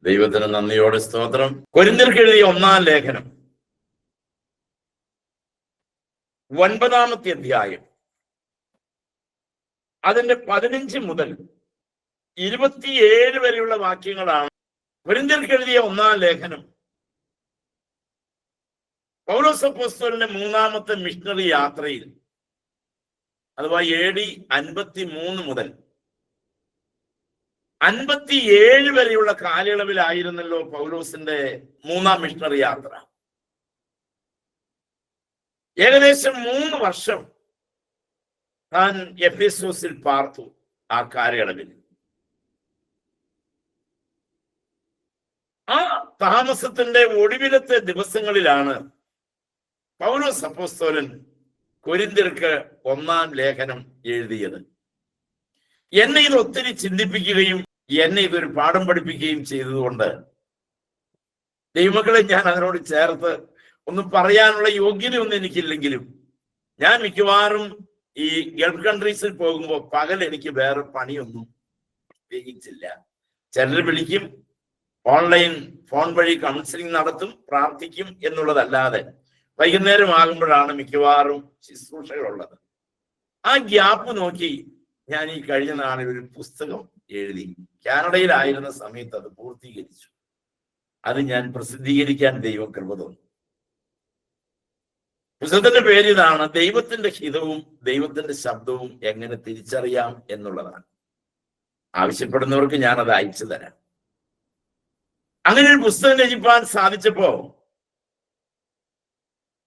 ദൈവത്തിന് നന്ദിയോടെ സ്തോത്രം. കൊരിന്ത്യർക്ക് എഴുതിയ 1-ാം ലേഖനം 9-ാമത്തെ അധ്യായം അതിന്റെ 15 മുതൽ 27 വരെയുള്ള വാക്യങ്ങളാണ് കൊരിന്ത്യർക്ക് എഴുതിയ 1-ാം ലേഖനം. പൗലോസ് അപ്പോസ്തലന്റെ 3-ാമത്തെ മിഷണറി യാത്രയിൽ, അഥവാ AD 53 മുതൽ 57 വരെയുള്ള കാലയളവിലായിരുന്നല്ലോ പൗലോസിന്റെ 3-ാം മിഷണറി യാത്ര. ഏകദേശം 3 വർഷം താൻ എഫേസോസിൽ പാർത്തു. ആ കാലയളവിൽ ആ താമസത്തിന്റെ ഒടുവിലത്തെ ദിവസങ്ങളിലാണ് പൗലോസ് അപ്പോസ്തലൻ കൊരിന്ത്യർക്ക് 1-ാം ലേഖനം എഴുതിയത്. എന്നെ ഇത് ഒത്തിരി ചിന്തിപ്പിക്കുകയും എന്നെ ഇതൊരു പാഠം പഠിപ്പിക്കുകയും ചെയ്തതുകൊണ്ട് ദൈവമക്കളെ, ഞാൻ അതിനോട് ചേർത്ത് ഒന്നും പറയാനുള്ള യോഗ്യതയൊന്നും എനിക്കില്ലെങ്കിലും ഞാൻ മിക്കവാറും ഈ ഗൾഫ് കൺട്രീസിൽ പോകുമ്പോൾ പകൽ എനിക്ക് വേറെ പണിയൊന്നും പ്രത്യേകിച്ചില്ല. ചിലർ വിളിക്കും, ഓൺലൈൻ ഫോൺ വഴി കൗൺസിലിംഗ് നടത്തും, പ്രാർത്ഥിക്കും എന്നുള്ളതല്ലാതെ വൈകുന്നേരം ആകുമ്പോഴാണ് മിക്കവാറും ശുശ്രൂഷകളുള്ളത്. ആ ഗ്യാപ്പ് നോക്കി ഞാൻ ഈ കഴിഞ്ഞ നാളിൽ ഒരു പുസ്തകം എഴുതി. കാനഡയിലായിരുന്ന സമയത്ത് അത് പൂർത്തീകരിച്ചു. അത് ഞാൻ പ്രസിദ്ധീകരിക്കാൻ ദൈവം കൃപ തന്നു. പുസ്തകത്തിന്റെ പേര് ഇതാണ്: ദൈവത്തിന്റെ ഹിതവും ദൈവത്തിന്റെ ശബ്ദവും എങ്ങനെ തിരിച്ചറിയാം എന്നുള്ളതാണ്. ആവശ്യപ്പെടുന്നവർക്ക് ഞാനത് അയച്ചു തരാം. അങ്ങനെ ഒരു പുസ്തകം രചിപ്പാൻ സാധിച്ചപ്പോ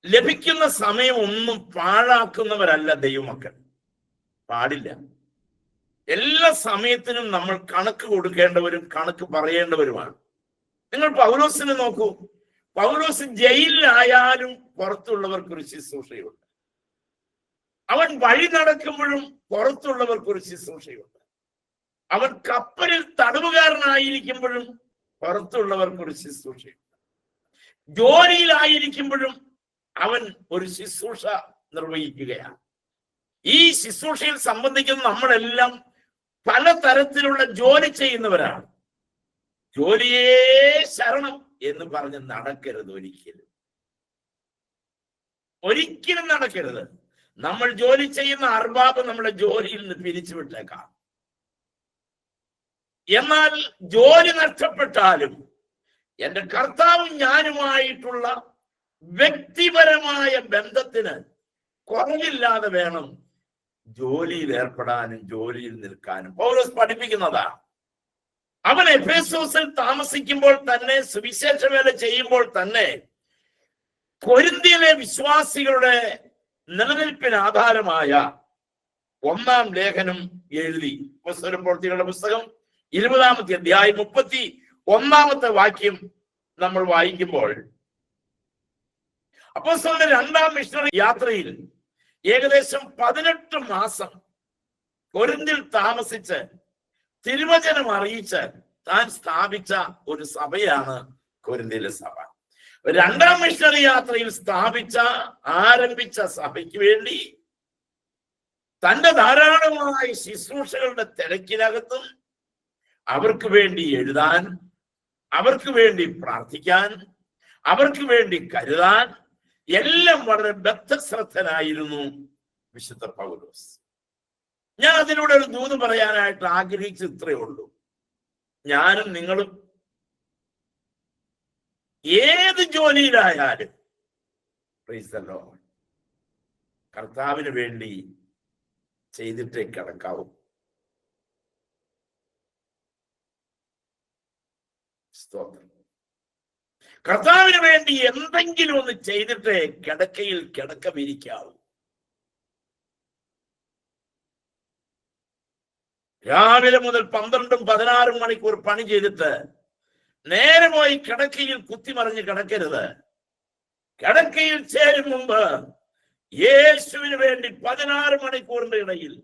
ലഭിക്കുന്ന സമയം ഒന്നും പാഴാക്കുന്നവരല്ല ദൈവമക്കൾ. പാടില്ല. എല്ലാ സമയത്തിനും നമ്മൾ കണക്ക് കൊടുക്കേണ്ടവരും കണക്ക് പറയേണ്ടവരുമാണ്. നിങ്ങൾ പൗലോസിനെ നോക്കൂ. പൗലോസ് ജയിലിലായാലും പുറത്തുള്ളവർക്കൊരു ശുശ്രൂഷയുണ്ട്. അവൻ വഴി നടക്കുമ്പോഴും പുറത്തുള്ളവർക്കൊരു ശുശ്രൂഷയുണ്ട്. അവൻ കപ്പലിൽ തടവുകാരനായിരിക്കുമ്പോഴും പുറത്തുള്ളവർക്കൊരു ശുശ്രൂഷയുണ്ട്. ജോലിയിലായിരിക്കുമ്പോഴും അവൻ ഒരു ശുശ്രൂഷ നിർവഹിക്കുകയാണ്. ഈ ശുശ്രൂഷയിൽ സംബന്ധിക്കുന്ന നമ്മളെല്ലാം പലതരത്തിലുള്ള ജോലി ചെയ്യുന്നവരാണ്. ജോലിയേ ശരണം എന്ന് പറഞ്ഞ് നടക്കരുത്. ഒരിക്കലും നടക്കരുത്. നമ്മൾ ജോലി ചെയ്യുന്ന അർബാബ് നമ്മളെ ജോലിയിൽ നിന്ന് പിരിച്ചുവിട്ടേക്കാം. എന്നാൽ ജോലി നഷ്ടപ്പെട്ടാലും എൻ്റെ കർത്താവും ഞാനുമായിട്ടുള്ള വ്യക്തിപരമായ ബന്ധത്തിന് കുറവില്ലാതെ വേണം ജോലിയിൽ ഏർപ്പെടാനും ജോലിയിൽ നിൽക്കാനും. പൗലോസ് പഠിപ്പിക്കുന്നതാണ്. അവൻ എഫേസോസിൽ താമസിക്കുമ്പോൾ തന്നെ, സുവിശേഷ വേല ചെയ്യുമ്പോൾ തന്നെ കൊരിന്ത്യയിലെ വിശ്വാസികളുടെ നിലനിൽപ്പിന് ആധാരമായ 1-ാം ലേഖനം എഴുതി. അപ്പോസ്തലപ്രവൃത്തികളുടെ പുസ്തകം 20-ാമത്തെ അധ്യായം 31-ാമത്തെ വാക്യം നമ്മൾ വായിക്കുമ്പോൾ, അപ്പോസ്തലന്റെ 2-ാം മിഷണറി യാത്രയിൽ ഏകദേശം 18 മാസം കൊരിന്തിൽ താമസിച്ച് തിരുവചനം അറിയിച്ച് താൻ സ്ഥാപിച്ച ഒരു സഭയാണ് കൊരിന്തിലെ സഭ. 2-ാം മിഷണറി യാത്രയിൽ ആരംഭിച്ച സഭയ്ക്ക് വേണ്ടി തന്റെ ധാരാളമായ ശുശ്രൂഷകളുടെ തിരക്കിനകത്തും അവർക്ക് വേണ്ടി എഴുതാൻ, അവർക്ക് വേണ്ടി പ്രാർത്ഥിക്കാൻ, അവർക്ക് വേണ്ടി കരുതാൻ എല്ലാം വളരെ ബദ്ധശ്രദ്ധനായിരുന്നു വിശുദ്ധ പൗലോസ്. ഞാൻ അതിലൂടെ ഒരു ദൂത് പറയാനായിട്ട് ആഗ്രഹിച്ച ഇത്രയേ ഉള്ളൂ. ഞാനും നിങ്ങളും ഏത് ജോലിയിലായാലും പ്രൈസ് ദി ലോർഡ്, കർത്താവിന് വേണ്ടി ചെയ്തിട്ടേ കിടക്കാവൂ. സ്തോത്രം. കർത്താവിന് വേണ്ടി എന്തെങ്കിലും ഒന്ന് ചെയ്തിട്ട് കിടക്കയിൽ കിടക്ക വിരിക്കാവൂ. രാവിലെ മുതൽ 12-16 മണിക്കൂർ പണി ചെയ്തിട്ട് നേരെ പോയി കിടക്കയിൽ കുത്തിമറിഞ്ഞ് കിടക്കരുത്. കിടക്കയിൽ ചേരും മുമ്പ് യേശുവിന് വേണ്ടി 16 മണിക്കൂറിന്റെ ഇടയിൽ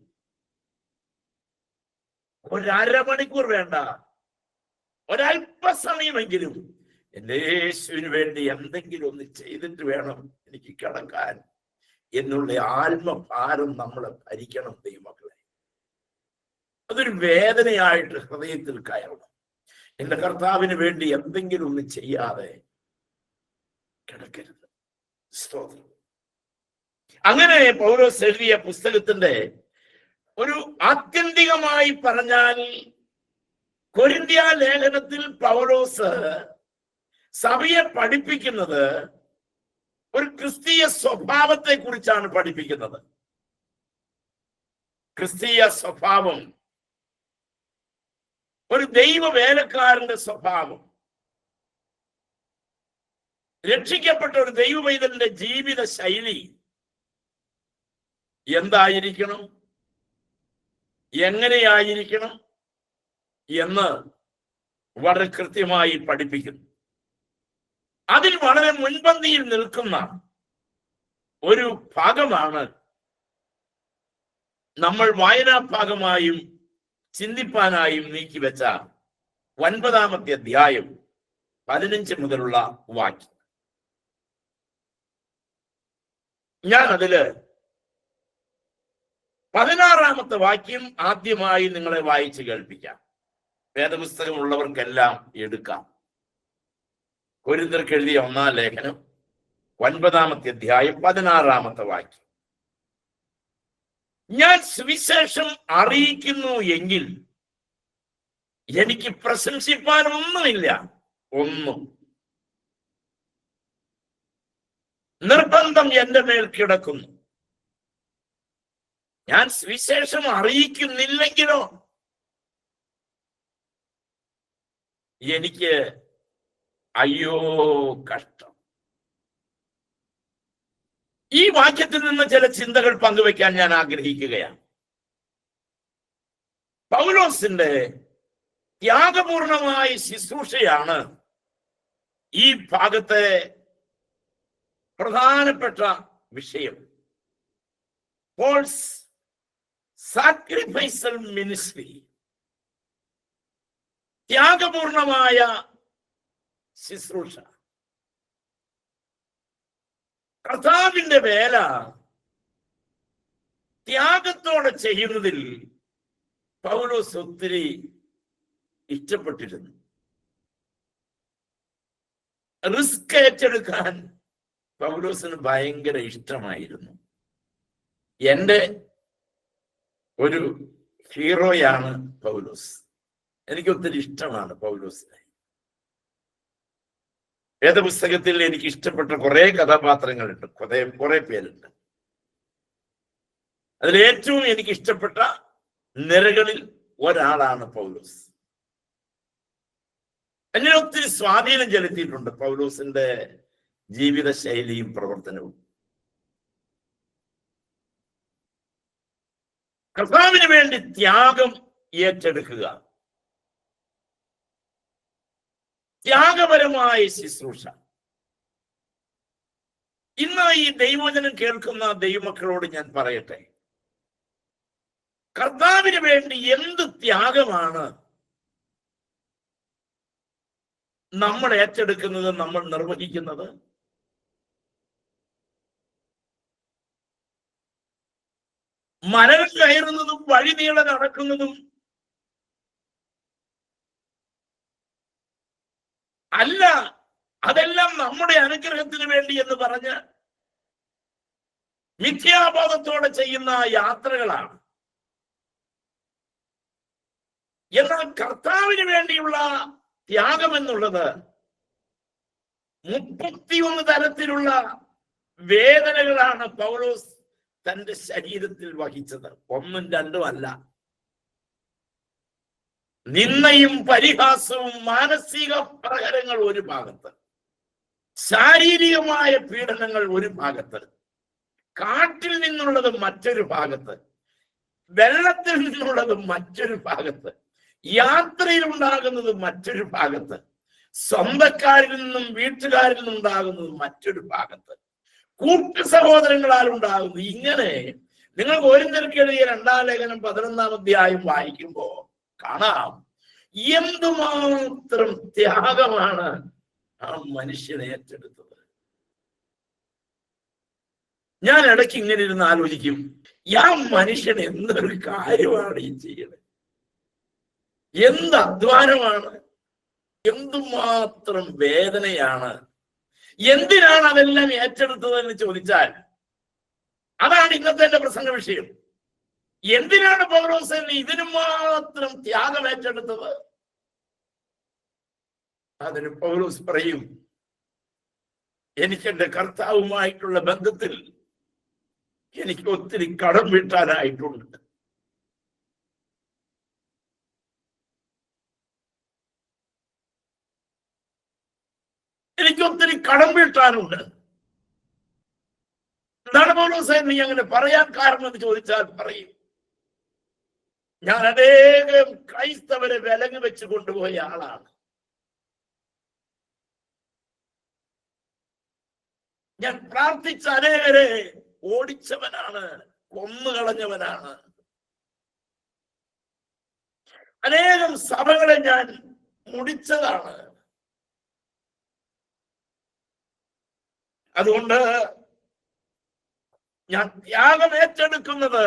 ഒരു അരമണിക്കൂർ വേണ്ട, ഒരല്പസമയമെങ്കിലും എൻ്റെ യേശുവിന് വേണ്ടി എന്തെങ്കിലും ഒന്ന് ചെയ്തിട്ട് വേണം എനിക്ക് കിടക്കാൻ എന്നുള്ള ആത്മഭാരം നമ്മളെ ഭരിക്കണം ദൈവമക്കളെ. അതൊരു വേദനയായിട്ട് ഹൃദയത്തിൽ കയറണം. എന്റെ കർത്താവിന് വേണ്ടി എന്തെങ്കിലും ഒന്ന് ചെയ്യാതെ കിടക്കരുത്. സ്തോത്രം. അങ്ങനെ പൗലോസ് എഴുതിയ പുസ്തകത്തിന്റെ ഒരു ആത്യന്തികമായി പറഞ്ഞാൽ കൊരിന്ത്യ ലേഖനത്തിൽ പൗലോസ് സഭയെ പഠിപ്പിക്കുന്നത് ഒരു ക്രിസ്തീയ സ്വഭാവത്തെ കുറിച്ചാണ് പഠിപ്പിക്കുന്നത്. ക്രിസ്തീയ സ്വഭാവം, ഒരു ദൈവ വേലക്കാരന്റെ സ്വഭാവം, രക്ഷിക്കപ്പെട്ട ഒരു ദൈവ പൈതലിന്റെ ജീവിത ശൈലി എന്തായിരിക്കണം, എങ്ങനെയായിരിക്കണം എന്ന് വളരെ കൃത്യമായി പഠിപ്പിക്കുന്നു. അതിൽ വളരെ മുൻപന്തിയിൽ നിൽക്കുന്ന ഒരു ഭാഗമാണ് നമ്മൾ വായനാ ഭാഗമായും ചിന്തിപ്പാനായും നീക്കിവെച്ച 9-ാമത്തെ അധ്യായം 15 മുതലുള്ള വാക്യം. ഞാൻ അതില് 16-ാമത്തെ വാക്യം ആദ്യമായി നിങ്ങളെ വായിച്ച് കേൾപ്പിക്കാം. വേദപുസ്തകം ഉള്ളവർക്കെല്ലാം എടുക്കാം. കൊരിന്ത്യർക്ക് എഴുതിയ 1-ാം ലേഖനം 9-ാമത്തെ അധ്യായം 16-ാമത്തെ വാക്യം. ഞാൻ സുവിശേഷം അറിയിക്കുന്നു എങ്കിൽ എനിക്ക് പ്രശംസിപ്പാൻ ഒന്നുമില്ല, ഒന്നും. നിർബന്ധം എന്റെ മേൽ കിടക്കുന്നു. ഞാൻ സുവിശേഷം അറിയിക്കുന്നില്ലെങ്കിലോ എനിക്ക് അയ്യോ കഷ്ടം. ഈ വാക്യത്തിൽ നിന്ന് ചില ചിന്തകൾ പങ്കുവെക്കാൻ ഞാൻ ആഗ്രഹിക്കുകയാണ്. പൗലോസിന്റെ ത്യാഗപൂർണമായ ശുശ്രൂഷയാണ് ഈ ഭാഗത്തെ പ്രധാനപ്പെട്ട വിഷയം. പോൾസ് സാക്രിഫൈസൽ മിനിസ്ട്രി, ത്യാഗപൂർണമായ ശുശ്രൂഷ. കർത്താവിന്റെ വേല ത്യാഗത്തോടെ ചെയ്യുന്നതിൽ പൗലോസ് ഒത്തിരി ഇഷ്ടപ്പെട്ടിരുന്നു. റിസ്ക് ഏറ്റെടുക്കാൻ പൗലോസിന് ഭയങ്കര ഇഷ്ടമായിരുന്നു. എൻ്റെ ഒരു ഹീറോയാണ് പൗലോസ്. എനിക്ക് ഒത്തിരി ഇഷ്ടമാണ് പൗലോസിനെ. വേദപുസ്തകത്തിൽ എനിക്ക് ഇഷ്ടപ്പെട്ട കുറെ കഥാപാത്രങ്ങളുണ്ട്, കുറെ പേരുണ്ട്. അതിലേറ്റവും എനിക്ക് ഇഷ്ടപ്പെട്ട നിരകളിൽ ഒരാളാണ് പൗലോസ്. എന്നെ ഒത്തിരി സ്വാധീനം ചെലുത്തിയിട്ടുണ്ട് പൗലോസിന്റെ ജീവിത ശൈലിയും പ്രവർത്തനവും. കർത്താവിന് വേണ്ടി ത്യാഗം ഏറ്റെടുക്കുക, ത്യാഗപരമായ ശുശ്രൂഷ. ഇന്ന് ഈ ദൈവവചനം കേൾക്കുന്ന ദൈവമക്കളോട് ഞാൻ പറയട്ടെ, കർത്താവിന് വേണ്ടി എന്ത് ത്യാഗമാണ് നമ്മൾ ഏറ്റെടുക്കുന്നത്, നമ്മൾ നിർവഹിക്കുന്നത്? മലകൾ കയറുന്നതും വഴി നീളെ നടക്കുന്നതും അല്ല, അതെല്ലാം നമ്മുടെ അനുഗ്രഹത്തിന് വേണ്ടി എന്ന് പറഞ്ഞ് മിഥ്യാബോധത്തോടെ ചെയ്യുന്ന യാത്രകളാണ്. എന്നാൽ കർത്താവിന് വേണ്ടിയുള്ള ത്യാഗം എന്നുള്ളത് 31 തരത്തിലുള്ള വേദനകളാണ് പൗലോസ് തന്റെ ശരീരത്തിൽ വഹിച്ചത്. 1ഉം 2ഉം അല്ല. നിന്ദയും പരിഹാസവും മാനസിക പ്രഹരങ്ങൾ ഒരു ഭാഗത്ത്, ശാരീരികമായ പീഡനങ്ങൾ ഒരു ഭാഗത്ത്, കാട്ടിൽ നിന്നുള്ളത് മറ്റൊരു ഭാഗത്ത്, വെള്ളത്തിൽ നിന്നുള്ളത് മറ്റൊരു ഭാഗത്ത്, യാത്രയിൽ ഉണ്ടാകുന്നത് മറ്റൊരു ഭാഗത്ത്, സ്വന്തക്കാരിൽ നിന്നും വീട്ടുകാരിൽ നിന്നുണ്ടാകുന്നത് മറ്റൊരു ഭാഗത്ത്, കൂട്ടു സഹോദരങ്ങളാൽ ഉണ്ടാകുന്നു. ഇങ്ങനെ നിങ്ങൾ കൊരിന്ത്യർക്ക് എഴുതിയ 2-ാം ലേഖനം 11-ാം അധ്യായം വായിക്കുമ്പോ കാണാം എന്തുമാത്രം ത്യാഗമാണ് ആ മനുഷ്യൻ ഏറ്റെടുത്തത്. ഞാൻ ഇടയ്ക്ക് ഇങ്ങനെ ഇരുന്ന് ആലോചിക്കും, ആ മനുഷ്യൻ എന്തൊരു കാര്യമാണ് ഈ ചെയ്യണത്, എന്ത് അധ്വാനമാണ്. എന്തുമാത്രം വേദനയാണ്. എന്തിനാണ് അതെല്ലാം ഏറ്റെടുത്തതെന്ന് ചോദിച്ചാൽ അതാണ് ഇന്നത്തെ എന്റെ പ്രസംഗ വിഷയം. എന്തിനാണ് പൗലോസ് ഇതിനു മാത്രം ത്യാഗം ഏറ്റെടുത്തത്? അതിന് പൗലോസ് പറയും, എനിക്ക് എന്റെ കർത്താവുമായിട്ടുള്ള ബന്ധത്തിൽ എനിക്ക് ഒത്തിരി കടം വീട്ടാനായിട്ടുണ്ട്. എനിക്ക് ഒത്തിരി കടം വീട്ടാനുണ്ട്. എന്താണ് പൗലോസേ നീ അങ്ങനെ പറയാൻ കാരണം എന്ന് ചോദിച്ചാൽ പറയും, ഞാൻ അനേകം ക്രൈസ്തവരെ വിലങ്ങ് വെച്ച് കൊണ്ടുപോയ ആളാണ്. ഞാൻ പ്രാർത്ഥിച്ച അനേകരെ ഓടിച്ചവനാണ്, കൊന്നുകളഞ്ഞവനാണ്. അനേകം സഭകളെ ഞാൻ മുടിച്ചതാണ്. അതുകൊണ്ട് ഞാൻ ത്യാഗം ഏറ്റെടുക്കുന്നത്,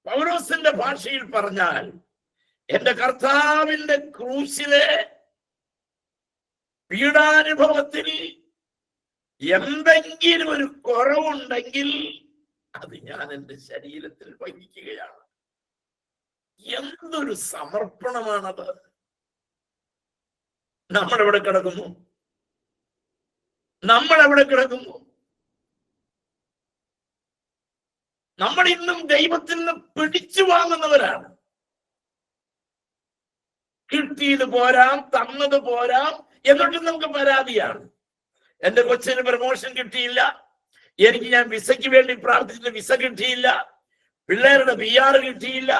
പൗലോസിന്റെ ഭാഷയിൽ പറഞ്ഞാൽ, എന്റെ കർത്താവിന്റെ ക്രൂശിലെ പീഡാനുഭവത്തിൽ എന്തെങ്കിലും ഒരു കുറവുണ്ടെങ്കിൽ അത് ഞാൻ എന്റെ ശരീരത്തിൽ വഹിക്കുകയാണ്. എന്തൊരു സമർപ്പണമാണത്! നമ്മളെവിടെ കിടക്കുന്നു? നമ്മളെവിടെ കിടക്കുന്നു? നമ്മൾ ഇന്നും ദൈവത്തിൽ നിന്ന് പിടിച്ചു വാങ്ങുന്നവരാണ്. കിട്ടിയത് പോരാം, തന്നത് പോരാം, എന്നിട്ടും നമുക്ക് പരാതിയാണ്. എന്റെ കൊച്ചിന് പ്രമോഷൻ കിട്ടിയില്ല, ഞാൻ വിസയ്ക്ക് വേണ്ടി പ്രാർത്ഥിച്ചിട്ട് വിസ കിട്ടിയില്ല, പിള്ളേരുടെ PR കിട്ടിയില്ല,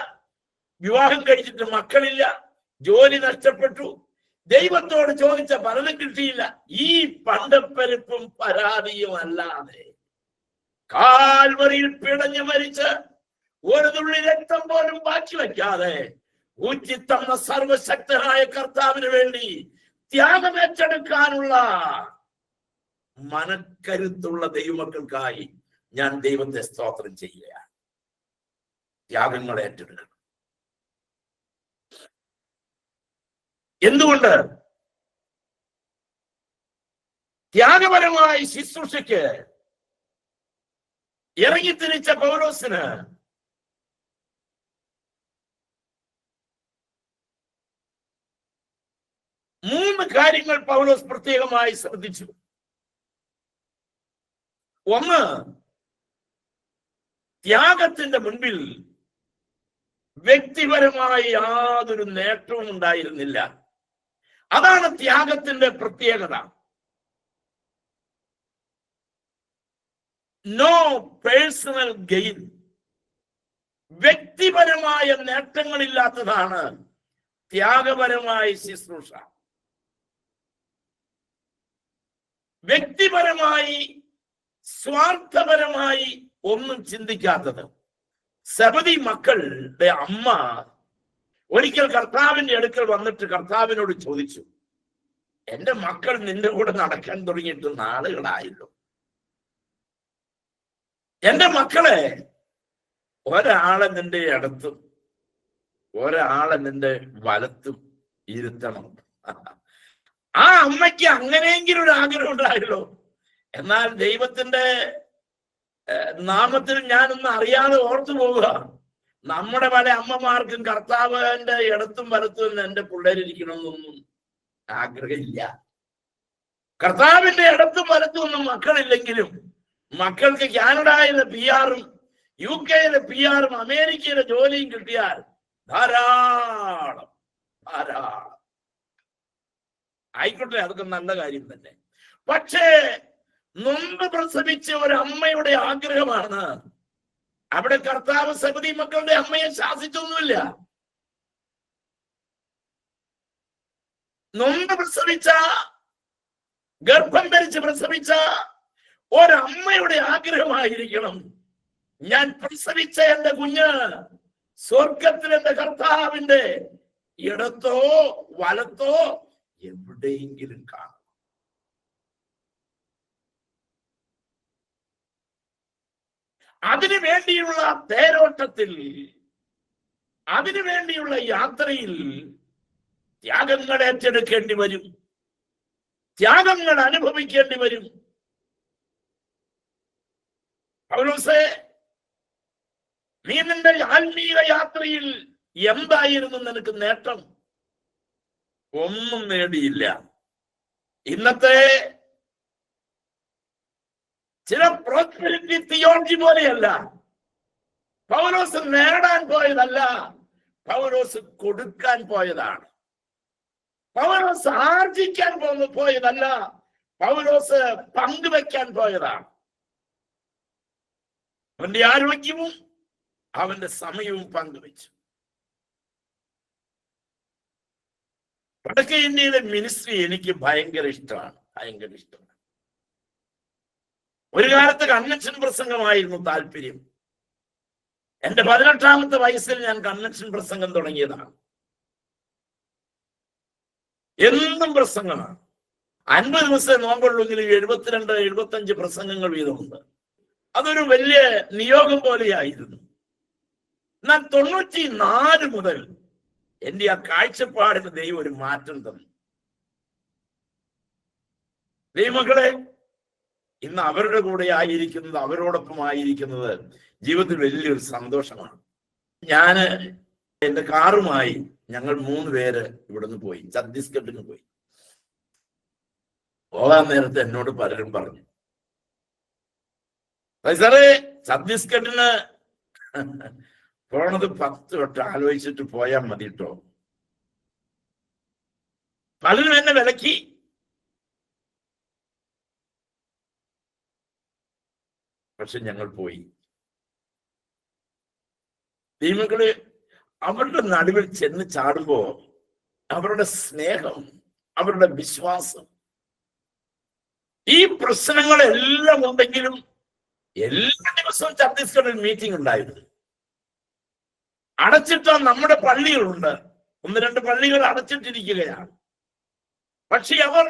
വിവാഹം കഴിച്ചിട്ട് മക്കളില്ല, ജോലി നഷ്ടപ്പെട്ടു, ദൈവത്തോട് ചോദിച്ച പലതും കിട്ടിയില്ല. ഈ പണ്ടപ്പെരുപ്പും പരാതിയും അല്ലാതെ കാൽവറിയിൽ പിടഞ്ഞു മരിച്ച് ഒരു തുള്ളി രക്തം പോലും ബാക്കി വയ്ക്കാതെ ഊറ്റിത്തന്ന സർവശക്തനായ കർത്താവിന് വേണ്ടി ത്യാഗം ഏറ്റെടുക്കാനുള്ള മനക്കരുത്തുള്ള ദൈവമക്കൾക്കായി ഞാൻ ദൈവത്തെ സ്തോത്രം ചെയ്യുകയാണ്. ത്യാഗങ്ങൾ ഏറ്റെടുക്കണം. എന്തുകൊണ്ട്? ത്യാഗപരമായ ശുശ്രൂഷയ്ക്ക് ഇറങ്ങിത്തിരിച്ച പൗലോസിന് മൂന്ന് കാര്യങ്ങൾ പൗലോസ് പ്രത്യേകമായി ശ്രദ്ധിച്ചു. ഒന്ന്, ത്യാഗത്തിന്റെ മുൻപിൽ വ്യക്തിപരമായ യാതൊരു നേട്ടവും ഉണ്ടായിരുന്നില്ല. അതാണ് ത്യാഗത്തിന്റെ പ്രത്യേകത. No personal gain. വ്യക്തിപരമായ നേട്ടങ്ങളില്ലാത്തതാണ് ത്യാഗപരമായ ശുശ്രൂഷ. വ്യക്തിപരമായി സ്വാർത്ഥപരമായി ഒന്നും ചിന്തിക്കാത്തത്. സെബദി മക്കളുടെ അമ്മ ഒരിക്കൽ കർത്താവിന്റെ അടുക്കൽ വന്നിട്ട് കർത്താവിനോട് ചോദിച്ചു, എന്റെ മക്കൾ നിന്റെ കൂടെ നടക്കാൻ തുടങ്ങിയിട്ട് നാളുകളായല്ലോ, എന്റെ മക്കളെ ഒരാളെ നിന്റെ ഇടത്തും ഒരാളെ നിന്റെ വലത്തും ഇരുത്തണം. ആ അമ്മയ്ക്ക് അങ്ങനെയെങ്കിലും ഒരു ആഗ്രഹം ഉണ്ടായല്ലോ. എന്നാൽ ദൈവത്തിന്റെ നാമത്തിൽ ഞാനൊന്ന് അറിയാതെ ഓർത്തു പോവുക, നമ്മുടെ പല അമ്മമാർക്കും കർത്താവിന്റെ ഇടത്തും വലത്തും എന്റെ പിള്ളേരിരിക്കണമെന്നൊന്നും ആഗ്രഹമില്ല. കർത്താവിന്റെ ഇടത്തും വലത്തും ഒന്നും മക്കളില്ലെങ്കിലും മക്കൾക്ക് കാനഡയിലെ PR-ഉം UK PR-ഉം അമേരിക്കയിലെ ജോലിയും കിട്ടിയാൽ ധാരാളം ധാരാളം ആയിക്കോട്ടെ, അതൊക്കെ നല്ല കാര്യം തന്നെ. പക്ഷേ നൊന്ത് പ്രസവിച്ച ഒരു അമ്മയുടെ ആഗ്രഹമാണ്. അവിടെ കർത്താവ് സബദി മക്കളുടെ അമ്മയെ ശാസിച്ചൊന്നുമില്ല. നൊന്ത് പ്രസവിച്ച, ഗർഭം ധരിച്ച് പ്രസവിച്ച ഒരമ്മയുടെ ആഗ്രഹമായിരിക്കണം, ഞാൻ പ്രസവിച്ച എന്റെ കുഞ്ഞ് സ്വർഗത്തിൽ എന്റെ കർത്താവിന്റെ ഇടത്തോ വലത്തോ എവിടെയെങ്കിലും കാണും. അതിനു വേണ്ടിയുള്ള തേരോട്ടത്തിൽ, അതിനു വേണ്ടിയുള്ള യാത്രയിൽ ത്യാഗങ്ങൾ ഏറ്റെടുക്കേണ്ടി വരും, ത്യാഗങ്ങൾ അനുഭവിക്കേണ്ടി വരും. പൗലോസേ, നീ നിന്റെ ആത്മീയ യാത്രയിൽ എന്തായിരുന്നു നിനക്ക് നേട്ടം? ഒന്നും നേടിയില്ല. ഇന്നത്തെ ചില പ്രോസ്പെരിറ്റി തിയോളജി പോലെയല്ല. പൗലോസ് നേടാൻ പോയതല്ല, പൗലോസ് കൊടുക്കാൻ പോയതാണ്. പൗലോസ് ആർജിക്കാൻ പോയതല്ല, പൗലോസ് പങ്കുവെക്കാൻ പോയതാണ്. അവന്റെ ആരോഗ്യവും അവന്റെ സമയവും പങ്കുവെച്ചു. വടക്കേ ഇന്ത്യയിലെ മിനിസ്ട്രി എനിക്ക് ഭയങ്കര ഇഷ്ടമാണ്. ഒരു കാലത്ത് കൺവെൻഷൻ പ്രസംഗമായിരുന്നു താല്പര്യം. എന്റെ 18ാമത്തെ വയസ്സിൽ ഞാൻ കൺവെൻഷൻ പ്രസംഗം തുടങ്ങിയതാണ്. എന്നും പ്രസംഗമാണ്. 50 ദിവസം നോമ്പുള്ളെങ്കിലും 72-75 പ്രസംഗങ്ങൾ വീതമുണ്ട്. അതൊരു വലിയ നിയോഗം പോലെയായിരുന്നു. എന്നാൽ 94 മുതൽ എന്റെ ആ കാഴ്ചപ്പാടിന് ദൈവം ഒരു മാറ്റം തന്നു. ദൈവമക്കളെ, ഇന്ന് അവരുടെ കൂടെ ആയിരിക്കുന്നത്, അവരോടൊപ്പം ആയിരിക്കുന്നത് ജീവിതത്തിൽ വലിയൊരു സന്തോഷമാണ്. ഞാന് എന്റെ കാറുമായി ഞങ്ങൾ 3 പേര് ഇവിടുന്ന് പോയി, ഛത്തീസ്ഗഡിന് പോയി. പോകാൻ നേരത്തെ എന്നോട് പലരും പറഞ്ഞു, സാറേ ഛത്തീസ്ഗഡിന് പോണത് 10 വട്ടം ആലോചിച്ചിട്ട് പോയാൽ മതി കേട്ടോ. പലരും എന്നെ വിലക്കി. പക്ഷെ ഞങ്ങൾ പോയി. ദൈവങ്ങള് അവരുടെ നടുവിൽ ചെന്ന് ചാടുമ്പോ അവരുടെ സ്നേഹം, അവരുടെ വിശ്വാസം, ഈ പ്രശ്നങ്ങളെല്ലാം ഉണ്ടെങ്കിലും എല്ലാ ദിവസവും ഛത്തീസ്ഗഡിൽ മീറ്റിംഗ് ഉണ്ടായിരുന്നു. അടച്ചിട്ട നമ്മുടെ പള്ളികളുണ്ട്, 1-2 പള്ളികൾ അടച്ചിട്ടിരിക്കുകയാണ്. പക്ഷെ അവർ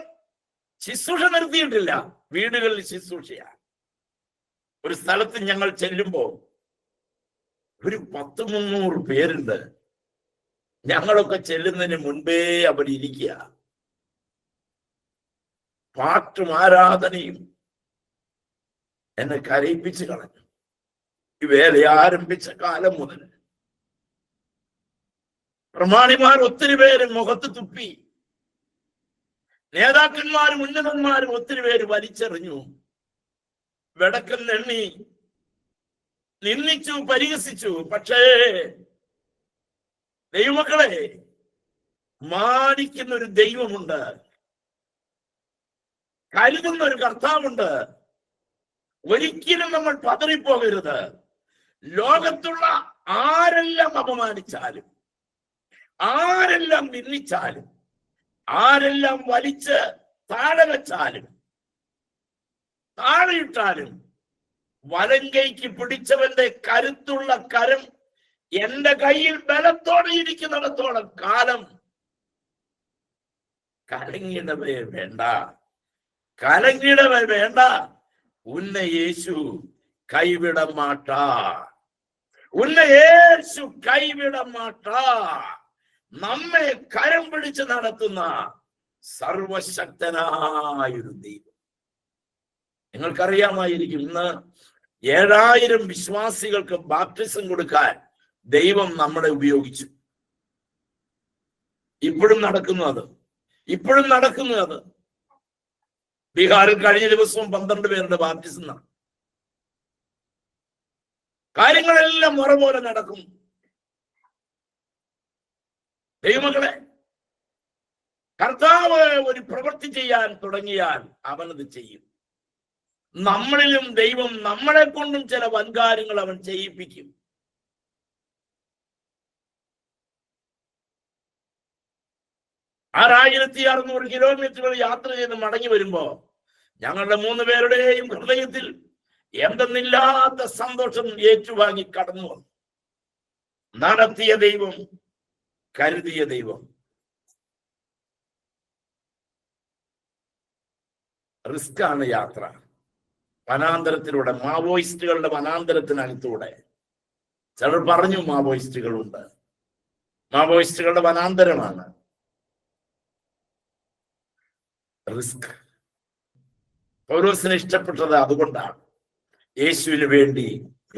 ശുശ്രൂഷ നിർത്തിയിട്ടില്ല, വീടുകളിൽ ശുശ്രൂഷയാണ്. ഒരു സ്ഥലത്ത് ഞങ്ങൾ ചെല്ലുമ്പോ ഒരു 100-300 പേരുണ്ട്. ഞങ്ങളൊക്കെ ചെല്ലുന്നതിന് മുൻപേ അവരിയ്ക്കുക. പാട്ടും ആരാധനയും എന്നെ കരയിപ്പിച്ച് കളഞ്ഞു. ഈ വേല ആരംഭിച്ച കാലം മുതൽ പ്രമാണിമാർ ഒത്തിരി പേര് മുഖത്ത് തുപ്പി, നേതാക്കന്മാരും ഉന്നതന്മാരും ഒത്തിരി പേര് വലിച്ചെറിഞ്ഞു, വെടക്കൻ എണ്ണി, നിന്ദിച്ചു, പരിഹസിച്ചു. പക്ഷേ ദൈവമക്കളെ, മാനിക്കുന്ന ഒരു ദൈവമുണ്ട്, കരുതുന്ന ഒരു കർത്താവുണ്ട്. ഒരിക്കലും നമ്മൾ പതറിപ്പോകരുത്. ലോകത്തുള്ള ആരെല്ലാം അപമാനിച്ചാലും, ആരെല്ലാം നിന്ദിച്ചാലും, ആരെല്ലാം വലിച്ച് താഴെ വെച്ചാലും താഴെയിട്ടാലും, വലങ്കൈക്ക് പിടിച്ചവന്റെ കരുത്തുള്ള കരം എന്റെ കയ്യിൽ ബലത്തോടെ ഇരിക്കുന്നിടത്തോളം കാലം കലങ്ങിടവേ വേണ്ട, കലങ്ങിടവേ വേണ്ട. ഉന്ന യേശു കൈവിട മാട്ടാ, ഉന്ന യേശു കൈവിട മാട്ടാ. നമ്മെ കരം പിടിച്ച് നടത്തുന്ന സർവശക്തനായൊരു ദൈവം. നിങ്ങൾക്കറിയാമായിരിക്കും, ഇന്ന് 7000 വിശ്വാസികൾക്ക് ബാപ്റ്റിസം കൊടുക്കാൻ ദൈവം നമ്മളെ ഉപയോഗിച്ചു. ഇപ്പോഴും നടക്കുന്നു അത്. ബീഹാറിൽ കഴിഞ്ഞ ദിവസവും 12 പേരുടെ ബാപ്റ്റിസം നടന്നു. കാര്യങ്ങളെല്ലാം മുറ പോലെ നടക്കും. ദൈവമക്കളെ, കർത്താവ് ഒരു പ്രവൃത്തി ചെയ്യാൻ തുടങ്ങിയാൽ അവനത് ചെയ്യും. നമ്മളിലും ദൈവം നമ്മളെ കൊണ്ടും ചില വൻകാര്യങ്ങൾ അവൻ ചെയ്യിപ്പിക്കും. ആ 1600 കിലോമീറ്ററുകൾ യാത്ര ചെയ്ത് മടങ്ങി വരുമ്പോ ഞങ്ങളുടെ 3 പേരുടെയും ഹൃദയത്തിൽ എന്തെന്നില്ലാത്ത സന്തോഷം ഏറ്റുവാങ്ങി കടന്നു വന്നു. നടത്തിയ ദൈവം, കരുതിയ ദൈവം. റിസ്ക്കാണ് യാത്ര. വനാന്തരത്തിലൂടെ, മാവോയിസ്റ്റുകളുടെ വനാന്തരത്തിനകത്തൂടെ. ചിലർ പറഞ്ഞു മാവോയിസ്റ്റുകളുണ്ട്. മാവോയിസ്റ്റുകളുടെ വനാന്തരമാണ്. റിസ്ക്. പൗലോസിനെ ഇഷ്ടപ്പെട്ടത് അതുകൊണ്ടാണ്. യേശുവിന് വേണ്ടി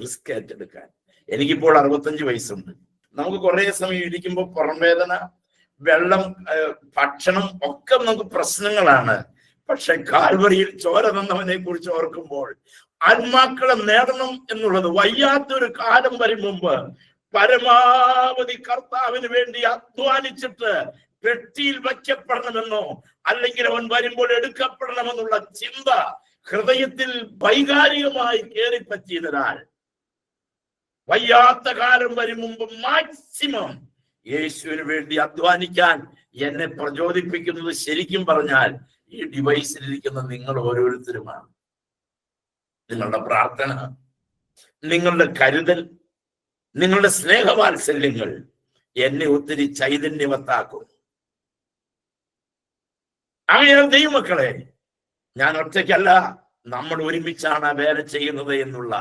റിസ്ക് ഏറ്റെടുക്കാൻ. എനിക്കിപ്പോൾ 65 വയസ്സുണ്ട്. നമുക്ക് കുറെ സമയം ഇരിക്കുമ്പോൾ പുറം വേദന, വെള്ളം, ഭക്ഷണം ഒക്കെ നമുക്ക് പ്രശ്നങ്ങളാണ്. പക്ഷെ കാൽവരിയിൽ ചോര തന്നവനെ കുറിച്ച് ഓർക്കുമ്പോൾ ആത്മാക്കളെ നേടണം എന്നുള്ളത് വയ്യാത്തൊരു കാലം വരും മുമ്പ് പരമാവധി കർത്താവിന് വേണ്ടി അധ്വാനിച്ചിട്ട് പെട്ടിയിൽ വയ്ക്കപ്പെടണമെന്നോ അല്ലെങ്കിൽ അവൻ വരുമ്പോൾ എടുക്കപ്പെടണമെന്നുള്ള ചിന്ത ഹൃദയത്തിൽ വൈകാരികമായി കയറിപ്പറ്റിയതിനാൽ വയ്യാത്ത കാലം വരും മുമ്പ് മാക്സിമം യേശുവിന് വേണ്ടി അധ്വാനിക്കാൻ എന്നെ പ്രചോദിപ്പിക്കുന്നത് ശരിക്കും പറഞ്ഞാൽ ഈ ഡിവൈസിലിരിക്കുന്ന നിങ്ങൾ ഓരോരുത്തരുമാണ്. നിങ്ങളുടെ പ്രാർത്ഥന, നിങ്ങളുടെ കരുതൽ, നിങ്ങളുടെ സ്നേഹവാത്സല്യങ്ങൾ എന്നെ ഒത്തിരി ചൈതന്യവത്താക്കും. അങ്ങനെ ദൈവമക്കളെ, ഞാൻ ഒറ്റയ്ക്കല്ല, നമ്മൾ ഒരുമിച്ചാണ് വേല ചെയ്യുന്നത് എന്നുള്ള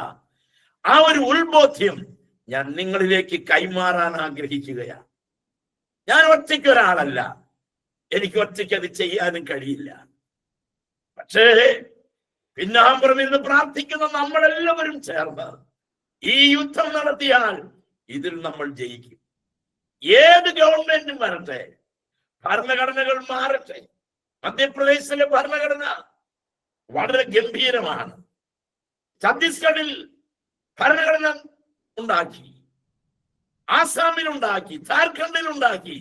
ആ ഒരു ഉത്ബോധ്യം ഞാൻ നിങ്ങളിലേക്ക് കൈമാറാൻ ആഗ്രഹിക്കുകയാണ്. ഞാൻ ഒറ്റയ്ക്ക് ഒരാളല്ല, എനിക്ക് ഒറ്റയ്ക്ക് അത് ചെയ്യാനും കഴിയില്ല. പക്ഷേ പിന്നാമ്പുറം ഇന്ന് പ്രാർത്ഥിക്കുന്ന നമ്മളെല്ലാവരും ചേർന്ന് ഈ യുദ്ധം നടത്തിയാൽ ഇതിൽ നമ്മൾ ജയിക്കും. ഏത് ഗവൺമെന്റും വരട്ടെ, ഭരണഘടനകൾ മാറട്ടെ. മധ്യപ്രദേശിലെ ഭരണഘടന വളരെ ഗംഭീരമാണ്. ഛത്തീസ്ഗഡിൽ ഭരണഘടന ഉണ്ടാക്കി, ആസാമിൽ ഉണ്ടാക്കി, ജാർഖണ്ഡിൽ ഉണ്ടാക്കി,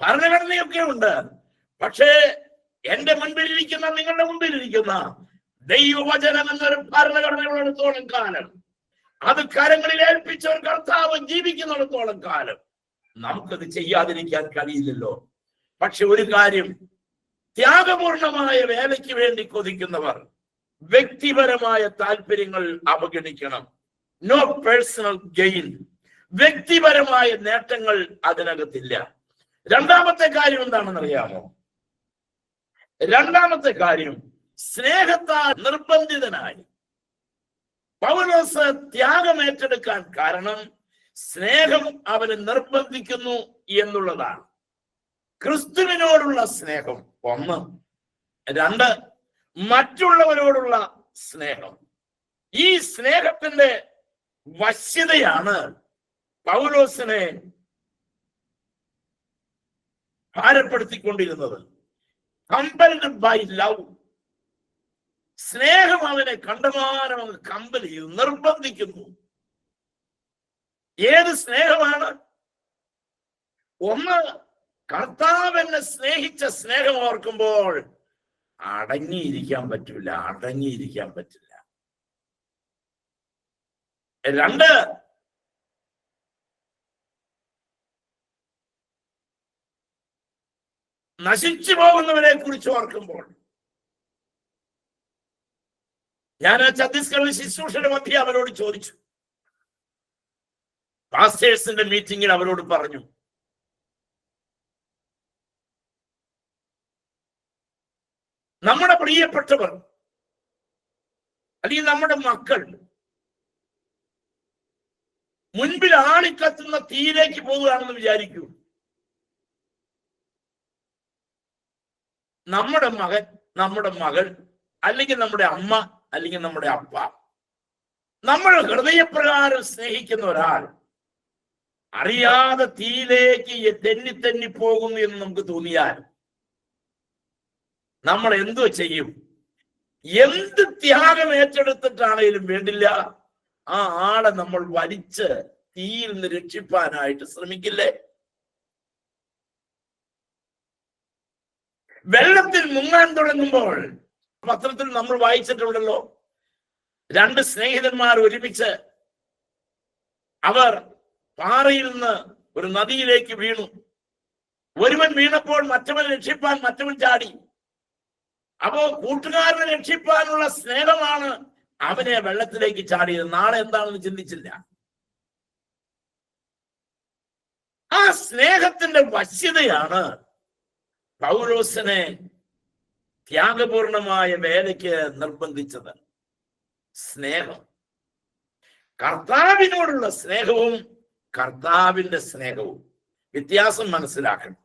ഭരണഘടനയൊക്കെ ഉണ്ട്. പക്ഷേ എന്റെ മുൻപിലിരിക്കുന്ന, നിങ്ങളുടെ മുൻപിലിരിക്കുന്ന ദൈവവചനം എന്നൊരു ഭരണഘടനയുള്ളിടത്തോളം കാലം, അത് കരങ്ങളിൽ ഏൽപ്പിച്ചവർ കർത്താവ് ജീവിക്കുന്നിടത്തോളം കാലം നമുക്കത് ചെയ്യാതിരിക്കാൻ കഴിയില്ലല്ലോ. പക്ഷെ ഒരു കാര്യം, ത്യാഗപൂർണമായ വേലയ്ക്ക് വേണ്ടി കൊതിക്കുന്നവർ വ്യക്തിപരമായ താല്പര്യങ്ങൾ അവഗണിക്കണം. നോ പേഴ്സണൽ ഗെയിൻ, വ്യക്തിപരമായ നേട്ടങ്ങൾ അതിനകത്തില്ല. രണ്ടാമത്തെ കാര്യം എന്താണെന്ന് അറിയാമോ? രണ്ടാമത്തെ കാര്യം, സ്നേഹത്താൽ നിർബന്ധിതനായി പൗലോസ് ത്യാഗം ഏറ്റെടുക്കാൻ കാരണം സ്നേഹം അവനെ നിർബന്ധിക്കുന്നു എന്നുള്ളതാണ്. ക്രിസ്തുവിനോടുള്ള സ്നേഹം ഒന്ന്. രണ്ട്, മറ്റുള്ളവരോടുള്ള സ്നേഹം. ഈ സ്നേഹത്തിന്റെ വശ്യതയാണ് പൗലോസിനെ ഭാരപ്പെടുത്തിക്കൊണ്ടിരുന്നത്. Compelled bye love. സ്നേഹം അവനെ കണ്ടമാനം കമ്പൽ ചെയ്തു, നിർബന്ധിക്കുന്നു. ഏത് സ്നേഹമാണ്? ഒന്ന്, കർത്താവ് എന്നെ സ്നേഹിച്ച സ്നേഹം ഓർക്കുമ്പോൾ അടങ്ങിയിരിക്കാൻ പറ്റില്ല. രണ്ട്, നശിച്ചു പോകുന്നവരെ കുറിച്ച് ഓർക്കുമ്പോൾ. ഞാൻ ഛത്തീസ്ഗഡിൽ ശുശ്രൂഷയുടെ മധ്യേ അവരോട് ചോദിച്ചു, പാസ്റ്റേഴ്സിന്റെ മീറ്റിംഗിൽ അവരോട് പറഞ്ഞു, നമ്മുടെ പ്രിയപ്പെട്ടവർ അല്ലെങ്കിൽ നമ്മുടെ മക്കൾ മുൻപിൽ ആളിക്കത്തുന്ന തീയിലേക്ക് പോവുകയാണെന്ന് വിചാരിക്കൂ. നമ്മുടെ മകൻ, നമ്മുടെ മകൾ, അല്ലെങ്കിൽ നമ്മുടെ അമ്മ, അല്ലെങ്കിൽ നമ്മുടെ അപ്പ, നമ്മൾ ഹൃദയപ്രകാരം സ്നേഹിക്കുന്ന ഒരാൾ അറിയാതെ തീയിലേക്ക് തെന്നി പോകുന്നു എന്ന് നമുക്ക് തോന്നിയാൽ നമ്മൾ എന്തോ ചെയ്യും? എന്ത് ത്യാഗം ഏറ്റെടുത്തിട്ടാണേലും വേണ്ടില്ല, ആ ആളെ നമ്മൾ വലിച്ച് തീയിൽ നിന്ന് രക്ഷിപ്പാനായിട്ട് ശ്രമിക്കില്ലേ? വെള്ളത്തിൽ മുങ്ങാൻ തുടങ്ങുമ്പോൾ പത്രത്തിൽ നമ്മൾ വായിച്ചിട്ടുണ്ടല്ലോ, രണ്ട് സ്നേഹിതന്മാർ ഒരുമിച്ച് അവർ പാറയിൽ നിന്ന് ഒരു നദിയിലേക്ക് വീണു. ഒരുവൻ വീണപ്പോൾ മറ്റവൻ രക്ഷിപ്പാൻ മറ്റവൻ ചാടി. അപ്പോ കൂട്ടുകാരനെ രക്ഷിപ്പാനുള്ള സ്നേഹമാണ് അവനെ വെള്ളത്തിലേക്ക് ചാടിയത്. നാളെ എന്താണെന്ന് ചിന്തിച്ചില്ല. ആ സ്നേഹത്തിന്റെ വശ്യതയാണ് പൗലോസിനെ ത്യാഗപൂർണമായ വേലയ്ക്ക് നിർബന്ധിച്ചത്. സ്നേഹം, കർത്താവിനോടുള്ള സ്നേഹവും കർത്താവിന്റെ സ്നേഹവും വ്യത്യാസം മനസ്സിലാക്കണം.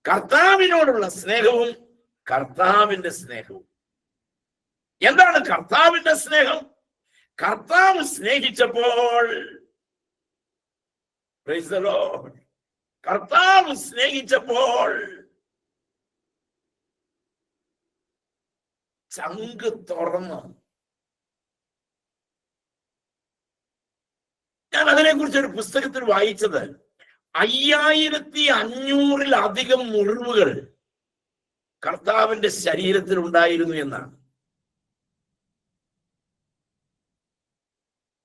കർത്താവിനോടുള്ള സ്നേഹവും കർത്താവിന്റെ സ്നേഹവും. എന്താണ് കർത്താവിന്റെ സ്നേഹം? കർത്താവ് സ്നേഹിച്ചപ്പോൾ, പ്രൈസ് ദി ലോർഡ്, കർത്താവ് സ്നേഹിച്ചപ്പോൾ ചങ്ക് തുറന്ന്. ഞാൻ അതിനെക്കുറിച്ച് ഒരു പുസ്തകത്തിൽ വായിച്ചത് 5500-ൽ-അധികം മുറിവുകൾ കർത്താവിന്റെ ശരീരത്തിൽ ഉണ്ടായിരുന്നു എന്നാണ്.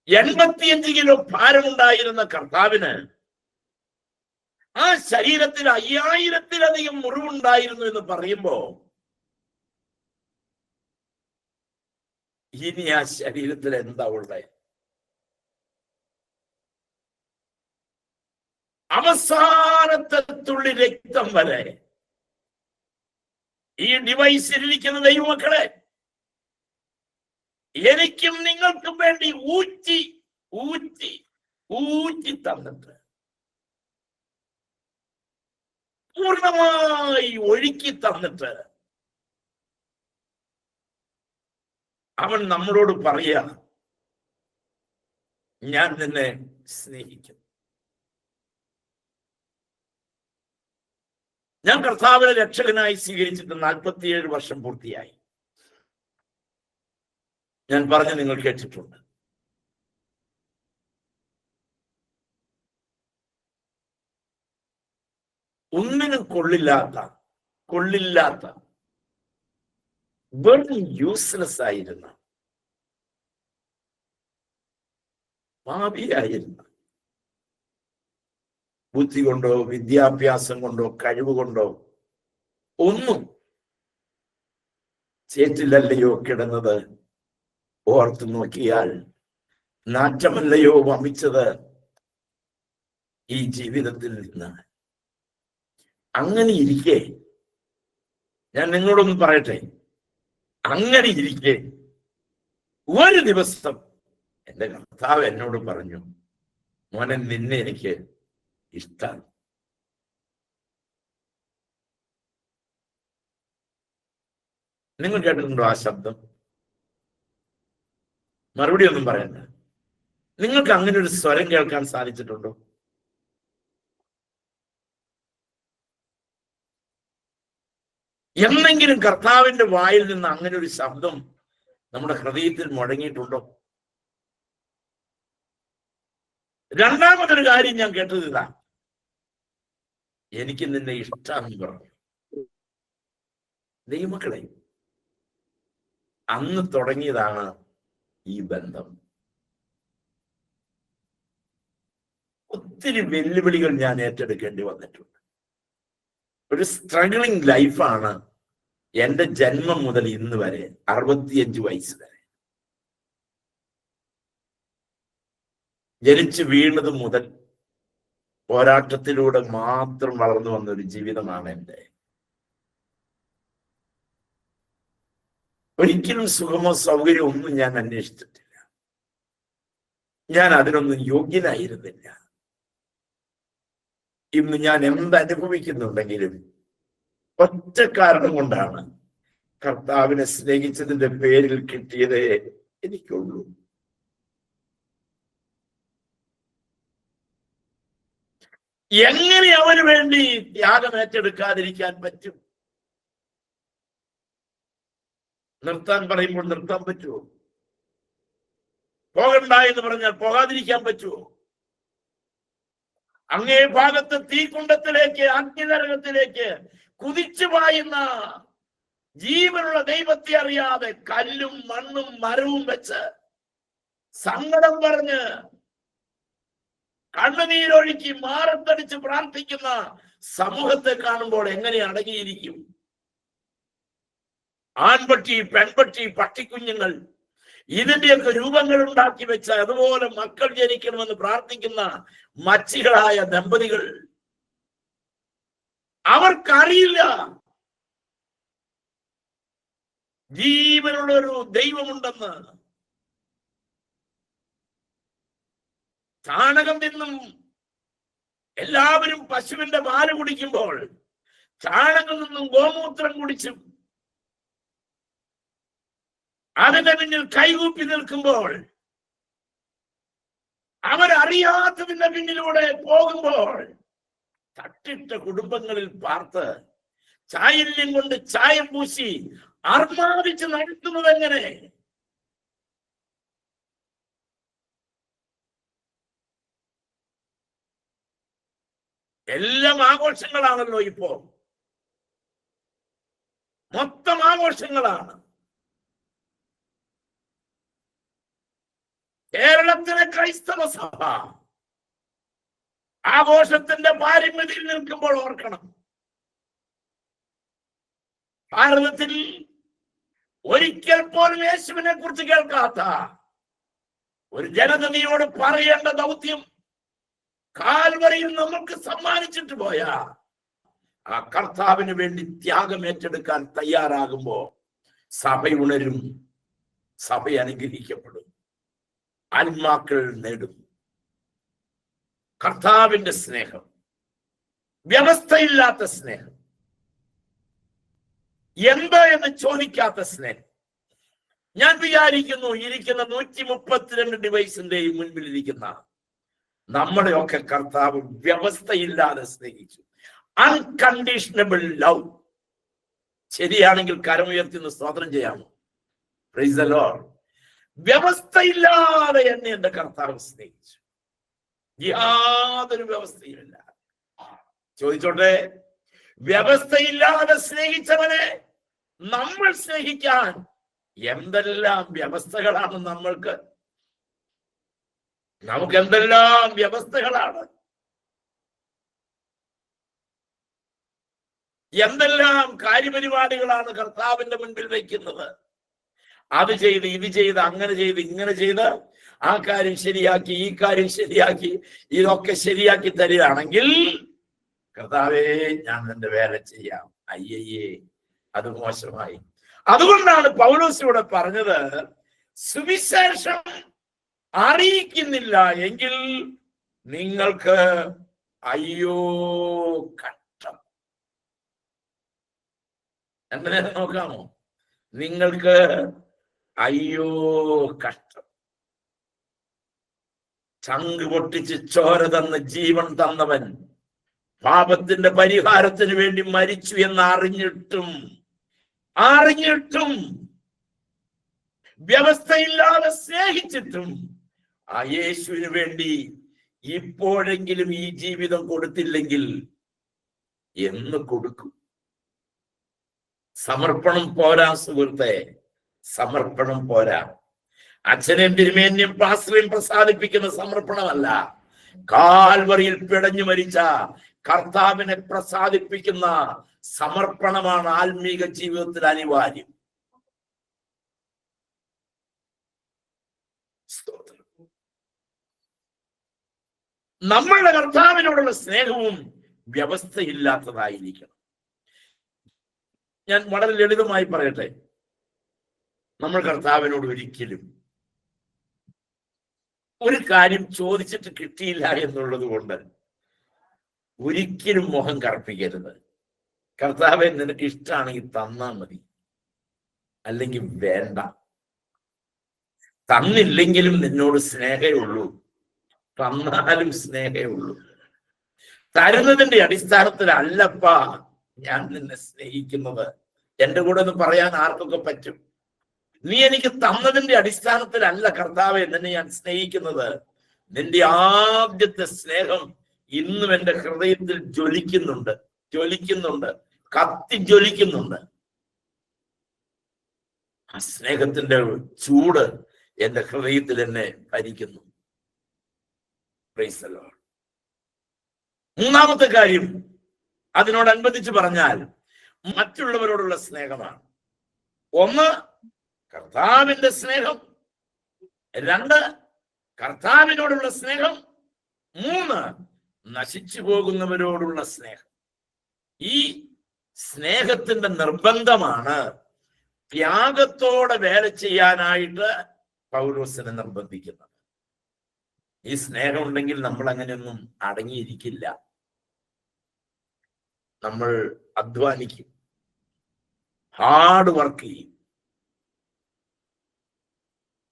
85 കിലോ ഭാരമുണ്ടായിരുന്ന കർത്താവിന് ആ ശരീരത്തിൽ 5000-ൽ-അധികം മുറിവുണ്ടായിരുന്നു എന്ന് പറയുമ്പോ ഇനി ആ ശരീരത്തിൽ എന്താ ഉള്ളത്? അവസാനത്തെ തുള്ളി രക്തം വരെ ഈ ഡിവൈസിലിരിക്കുന്ന ദൈവമക്കളെ എനിക്കും നിങ്ങൾക്കും വേണ്ടി ഊറ്റി ഊറ്റി ഊറ്റി തന്നിട്ട്, പൂർണ്ണമായി ഒഴുക്കി തന്നിട്ട് അവൻ നമ്മളോട് പറയാ, ഞാൻ നിന്നെ സ്നേഹിക്കും. ഞാൻ കർത്താവിനെ രക്ഷകനായി സ്വീകരിച്ചിട്ട് 47 വർഷം പൂർത്തിയായി. ഞാൻ പറഞ്ഞു, നിങ്ങൾ കേട്ടിട്ടുണ്ട്. ഒന്നിനും കൊള്ളില്ലാത്ത വെറും യൂസ്ലെസ് ആയിരുന്ന, പാപിയായിരുന്ന, ബുദ്ധി കൊണ്ടോ വിദ്യാഭ്യാസം കൊണ്ടോ കഴിവ് കൊണ്ടോ ഒന്നും ചേറ്റിലല്ലയോ കിടന്നത് ഓർത്തു നോക്കിയാൽ നാറ്റമല്ലയോ വമിച്ചത് ഈ ജീവിതത്തിൽ നിന്ന്. അങ്ങനെ ഇരിക്കെ ഞാൻ നിങ്ങളോടൊന്ന് പറയട്ടെ, അങ്ങനെ ഇരിക്കെ ഒരു ദിവസം എന്റെ കർത്താവ് എന്നോട് പറഞ്ഞു, മോനെ, നിന്നെ എനിക്ക് ഇഷ്ടമാണ്. നിങ്ങൾ കേട്ടിട്ടുണ്ടോ ആ ശബ്ദം? മറുപടി ഒന്നും പറയണ്ട. നിങ്ങൾക്ക് അങ്ങനെ ഒരു സ്വരം കേൾക്കാൻ സാധിച്ചിട്ടുണ്ടോ? എന്നെങ്കിലും കർത്താവിന്റെ വായിൽ നിന്ന് അങ്ങനെ ഒരു ശബ്ദം നമ്മുടെ ഹൃദയത്തിൽ മുഴങ്ങിയിട്ടുണ്ടോ? രണ്ടാമതൊരു കാര്യം ഞാൻ കേട്ടത് ഇതാ, എനിക്ക് നിന്നെ ഇഷ്ടമെന്ന് പറഞ്ഞു. ദൈവമക്കളെ, അന്ന് തുടങ്ങിയതാണ് ഈ ബന്ധം. ഒത്തിരി വെല്ലുവിളികൾ ഞാൻ ഏറ്റെടുക്കേണ്ടി വന്നിട്ടുണ്ട്. ഒരു സ്ട്രഗിളിംഗ് ലൈഫാണ് എന്റെ ജന്മം മുതൽ ഇന്ന് വരെ, 65 വയസ്സ് വരെ. ജനിച്ചു വീണത് മുതൽ പോരാട്ടത്തിലൂടെ മാത്രം വളർന്നു വന്ന ഒരു ജീവിതമാണ് എൻ്റെ. ഒരിക്കലും സുഖമോ സൗകര്യമോ ഒന്നും ഞാൻ അന്വേഷിച്ചിട്ടില്ല. ഞാൻ അതിനൊന്നും യോഗ്യനായിരുന്നില്ല. ഇന്ന് ഞാൻ എന്തനുഭവിക്കുന്നുണ്ടെങ്കിലും ഒറ്റ കാരണം കൊണ്ടാണ്, കർത്താവിനെ സ്നേഹിച്ചതിന്റെ പേരിൽ കിട്ടിയതേ എനിക്കുള്ളൂ. എങ്ങനെ അവന് വേണ്ടി ത്യാഗം ഏറ്റെടുക്കാതിരിക്കാൻ പറ്റും? നിർത്താൻ പറയുമ്പോൾ നിർത്താൻ പറ്റുമോ? പോകണ്ട എന്ന് പറഞ്ഞാൽ പോകാതിരിക്കാൻ പറ്റുമോ? അങ്ങേ ഭാഗത്ത് തീക്കുണ്ടത്തിലേക്ക്, അഗ്നിനരകത്തിലേക്ക് കുതിച്ചു പായുന്ന ജീവനുള്ള ദൈവത്തെ അറിയാതെ കല്ലും മണ്ണും മരവും വെച്ച് സങ്കടം പറഞ്ഞ് കണ്ണുനീരൊഴുക്കി മാറത്തടിച്ച് പ്രാർത്ഥിക്കുന്ന സമൂഹത്തെ കാണുമ്പോൾ എങ്ങനെ അടങ്ങിയിരിക്കും? ആൺപട്ടി, പെൺപട്ടി, പട്ടിക്കുഞ്ഞുങ്ങൾ, ഇതിന്റെയൊക്കെ രൂപങ്ങൾ ഉണ്ടാക്കി വെച്ച അതുപോലെ മക്കൾ ജനിക്കണമെന്ന് പ്രാർത്ഥിക്കുന്ന മച്ചികളായ ദമ്പതികൾ, അവർക്കറിയില്ല ജീവനുള്ളൊരു ദൈവമുണ്ടെന്ന്. ചാണകം നിന്നും എല്ലാവരും പശുവിന്റെ പാല് കുടിക്കുമ്പോൾ ചാണകം നിന്നും ഗോമൂത്രം കുടിച്ചും അതിന്റെ പിന്നിൽ കൈകൂപ്പി നിൽക്കുമ്പോൾ, അവരറിയാത്തതിന്റെ പിന്നിലൂടെ പോകുമ്പോൾ, തട്ടിട്ട കുടുംബങ്ങളിൽ പാർത്ത് ചായല്യം കൊണ്ട് ചായം പൂശി ആർമാദിച്ച് നടത്തുന്നത് എങ്ങനെ? എല്ലാം ആഘോഷങ്ങളാണല്ലോ ഇപ്പോ, മൊത്തം ആഘോഷങ്ങളാണ്. കേരളത്തിലെ ക്രൈസ്തവ സഭ ആഘോഷത്തിന്റെ പാരമ്യതയിൽ നിൽക്കുമ്പോൾ ഓർക്കണം, ഭാരതത്തിൽ ഒരിക്കൽ പോലും യേശുവിനെ കുറിച്ച് കേൾക്കാത്ത ഒരു ജനതയോട് പറയേണ്ട ദൗത്യം കാൽവരിയിൽ നമുക്ക് സമ്മാനിച്ചിട്ട് പോയ ആ കർത്താവിന് വേണ്ടി ത്യാഗം ഏറ്റെടുക്കാൻ തയ്യാറാകുമ്പോ സഭ ഉണരും, സഭ അനുഗ്രഹിക്കപ്പെടും, ആത്മാക്കൾ നേടും. കർത്താവിന്റെ സ്നേഹം, വ്യവസ്ഥയില്ലാത്ത സ്നേഹം, എന്താ എന്ന് ചോദിക്കാത്ത സ്നേഹം. ഞാൻ വിചാരിക്കുന്നു ഇരിക്കുന്ന 132 ഡിവൈസിന്റെയും മുൻപിൽ ഇരിക്കുന്ന നമ്മളെയൊക്കെ കർത്താവ് വ്യവസ്ഥയില്ലാതെ സ്നേഹിച്ചു. അൺകണ്ടീഷണബിൾ ലവ്. ശരിയാണെങ്കിൽ കരമുയർത്തി സ്തോത്രം ചെയ്യാമോ? Praise the Lord. വ്യവസ്ഥയില്ലാതെ എന്നെ എന്റെ കർത്താവ് സ്നേഹിച്ചു, യാതൊരു വ്യവസ്ഥയുമില്ല. ചോദിച്ചോട്ടെ, വ്യവസ്ഥയില്ലാതെ സ്നേഹിച്ചവനെ നമ്മൾ സ്നേഹിക്കാൻ എന്തെല്ലാം വ്യവസ്ഥകളാണ് നമുക്ക് എന്തെല്ലാം വ്യവസ്ഥകളാണ്, എന്തെല്ലാം കാര്യപരിപാടികളാണ് കർത്താവിന്റെ മുൻപിൽ വയ്ക്കുന്നത്. അത് ചെയ്ത്, ഇത് ചെയ്ത്, അങ്ങനെ ചെയ്ത്, ഇങ്ങനെ ചെയ്ത്, ആ കാര്യം ശരിയാക്കി, ഈ കാര്യം ശരിയാക്കി, ഇതൊക്കെ ശരിയാക്കി തരികയാണെങ്കിൽ കർത്താവേ ഞാൻ നിന്റെ വേല ചെയ്യാം. അയ്യയ്യേ, അത് മോശമായി. അതുകൊണ്ടാണ് പൗലോസ് ഇവിടെ പറഞ്ഞത്, സുവിശേഷം അറിയിക്കുന്നില്ല എങ്കിൽ നിങ്ങൾക്ക് അയ്യോ കഷ്ടം. എങ്ങനെ നോക്കാമോ? നിങ്ങൾക്ക് അയ്യോ കഷ്ടം. ചങ്ക് പൊട്ടിച്ച് ചോര തന്ന് ജീവൻ തന്നവൻ പാപത്തിന്റെ പരിഹാരത്തിന് വേണ്ടി മരിച്ചു എന്ന് അറിഞ്ഞിട്ടും വ്യവസ്ഥയില്ലാതെ സ്നേഹിച്ചിട്ടും ആ യേശുവിന് വേണ്ടി ഇപ്പോഴെങ്കിലും ഈ ജീവിതം കൊടുത്തില്ലെങ്കിൽ എന്ന് കൊടുക്കും? സമർപ്പണം പോരാ സുഹൃത്തെ, സമർപ്പണം പോരാ. അച്ഛനെയും തിരുമേനിയും പാസ്റ്ററെയും പ്രസാദിപ്പിക്കുന്ന സമർപ്പണമല്ല, കാൽവറിയിൽ പിടഞ്ഞു മരിച്ച കർത്താവിനെ പ്രസാദിപ്പിക്കുന്ന സമർപ്പണമാണ് ആത്മീക ജീവിതത്തിൽ അനിവാര്യം. നമ്മളുടെ കർത്താവിനോടുള്ള സ്നേഹവും വ്യവസ്ഥയില്ലാത്തതായിരിക്കണം. ഞാൻ വളരെ ലളിതമായി പറയട്ടെ, നമ്മൾ കർത്താവിനോട് ഒരിക്കലും ഒരു കാര്യം ചോദിച്ചിട്ട് കിട്ടിയില്ല എന്നുള്ളത് കൊണ്ട് ഒരിക്കലും മുഖം കറുപ്പിക്കരുത്. കർത്താവെ, നിനക്ക് ഇഷ്ടമാണെങ്കിൽ തന്നാ മതി, അല്ലെങ്കിൽ വേണ്ട. തന്നില്ലെങ്കിലും നിന്നോട് സ്നേഹമേ ഉള്ളൂ, തന്നാലും സ്നേഹമേ ഉള്ളൂ. തരുന്നതിന്റെ അടിസ്ഥാനത്തിലല്ലപ്പാ ഞാൻ നിന്നെ സ്നേഹിക്കുന്നത്. എന്റെ കൂടെ ഒന്ന് പറയാൻ ആർക്കൊക്കെ പറ്റും? നീ എനിക്ക് തന്നതിന്റെ അടിസ്ഥാനത്തിലല്ല കർത്താവെ നിന്നെ ഞാൻ സ്നേഹിക്കുന്നത്. നിന്റെ ആദ്യത്തെ സ്നേഹം ഇന്നും എന്റെ ഹൃദയത്തിൽ ജ്വലിക്കുന്നുണ്ട്, കത്തി ജ്വലിക്കുന്നുണ്ട്. ആ സ്നേഹത്തിന്റെ ചൂട് എന്റെ ഹൃദയത്തിൽ എന്നെ ഭരിക്കുന്നു. Praise the Lord. മൂന്നാമത്തെ കാര്യം അതിനോടനുബന്ധിച്ച് പറഞ്ഞാൽ മറ്റുള്ളവരോടുള്ള സ്നേഹമാണ്. ഒന്ന്, കർത്താവിന്റെ സ്നേഹം. രണ്ട്, കർത്താവിനോടുള്ള സ്നേഹം. മൂന്ന്, നശിച്ചു പോകുന്നവരോടുള്ള സ്നേഹം. ഈ സ്നേഹത്തിന്റെ നിർബന്ധമാണ് ത്യാഗത്തോടെ വേല ചെയ്യാനായിട്ട് പൗലോസിനെ നിർബന്ധിക്കുന്നത്. ഈ സ്നേഹം ഉണ്ടെങ്കിൽ നമ്മൾ അങ്ങനെയൊന്നും അടങ്ങിയിരിക്കില്ല. നമ്മൾ അധ്വാനിക്കും, ഹാർഡ് വർക്ക് ചെയ്യും.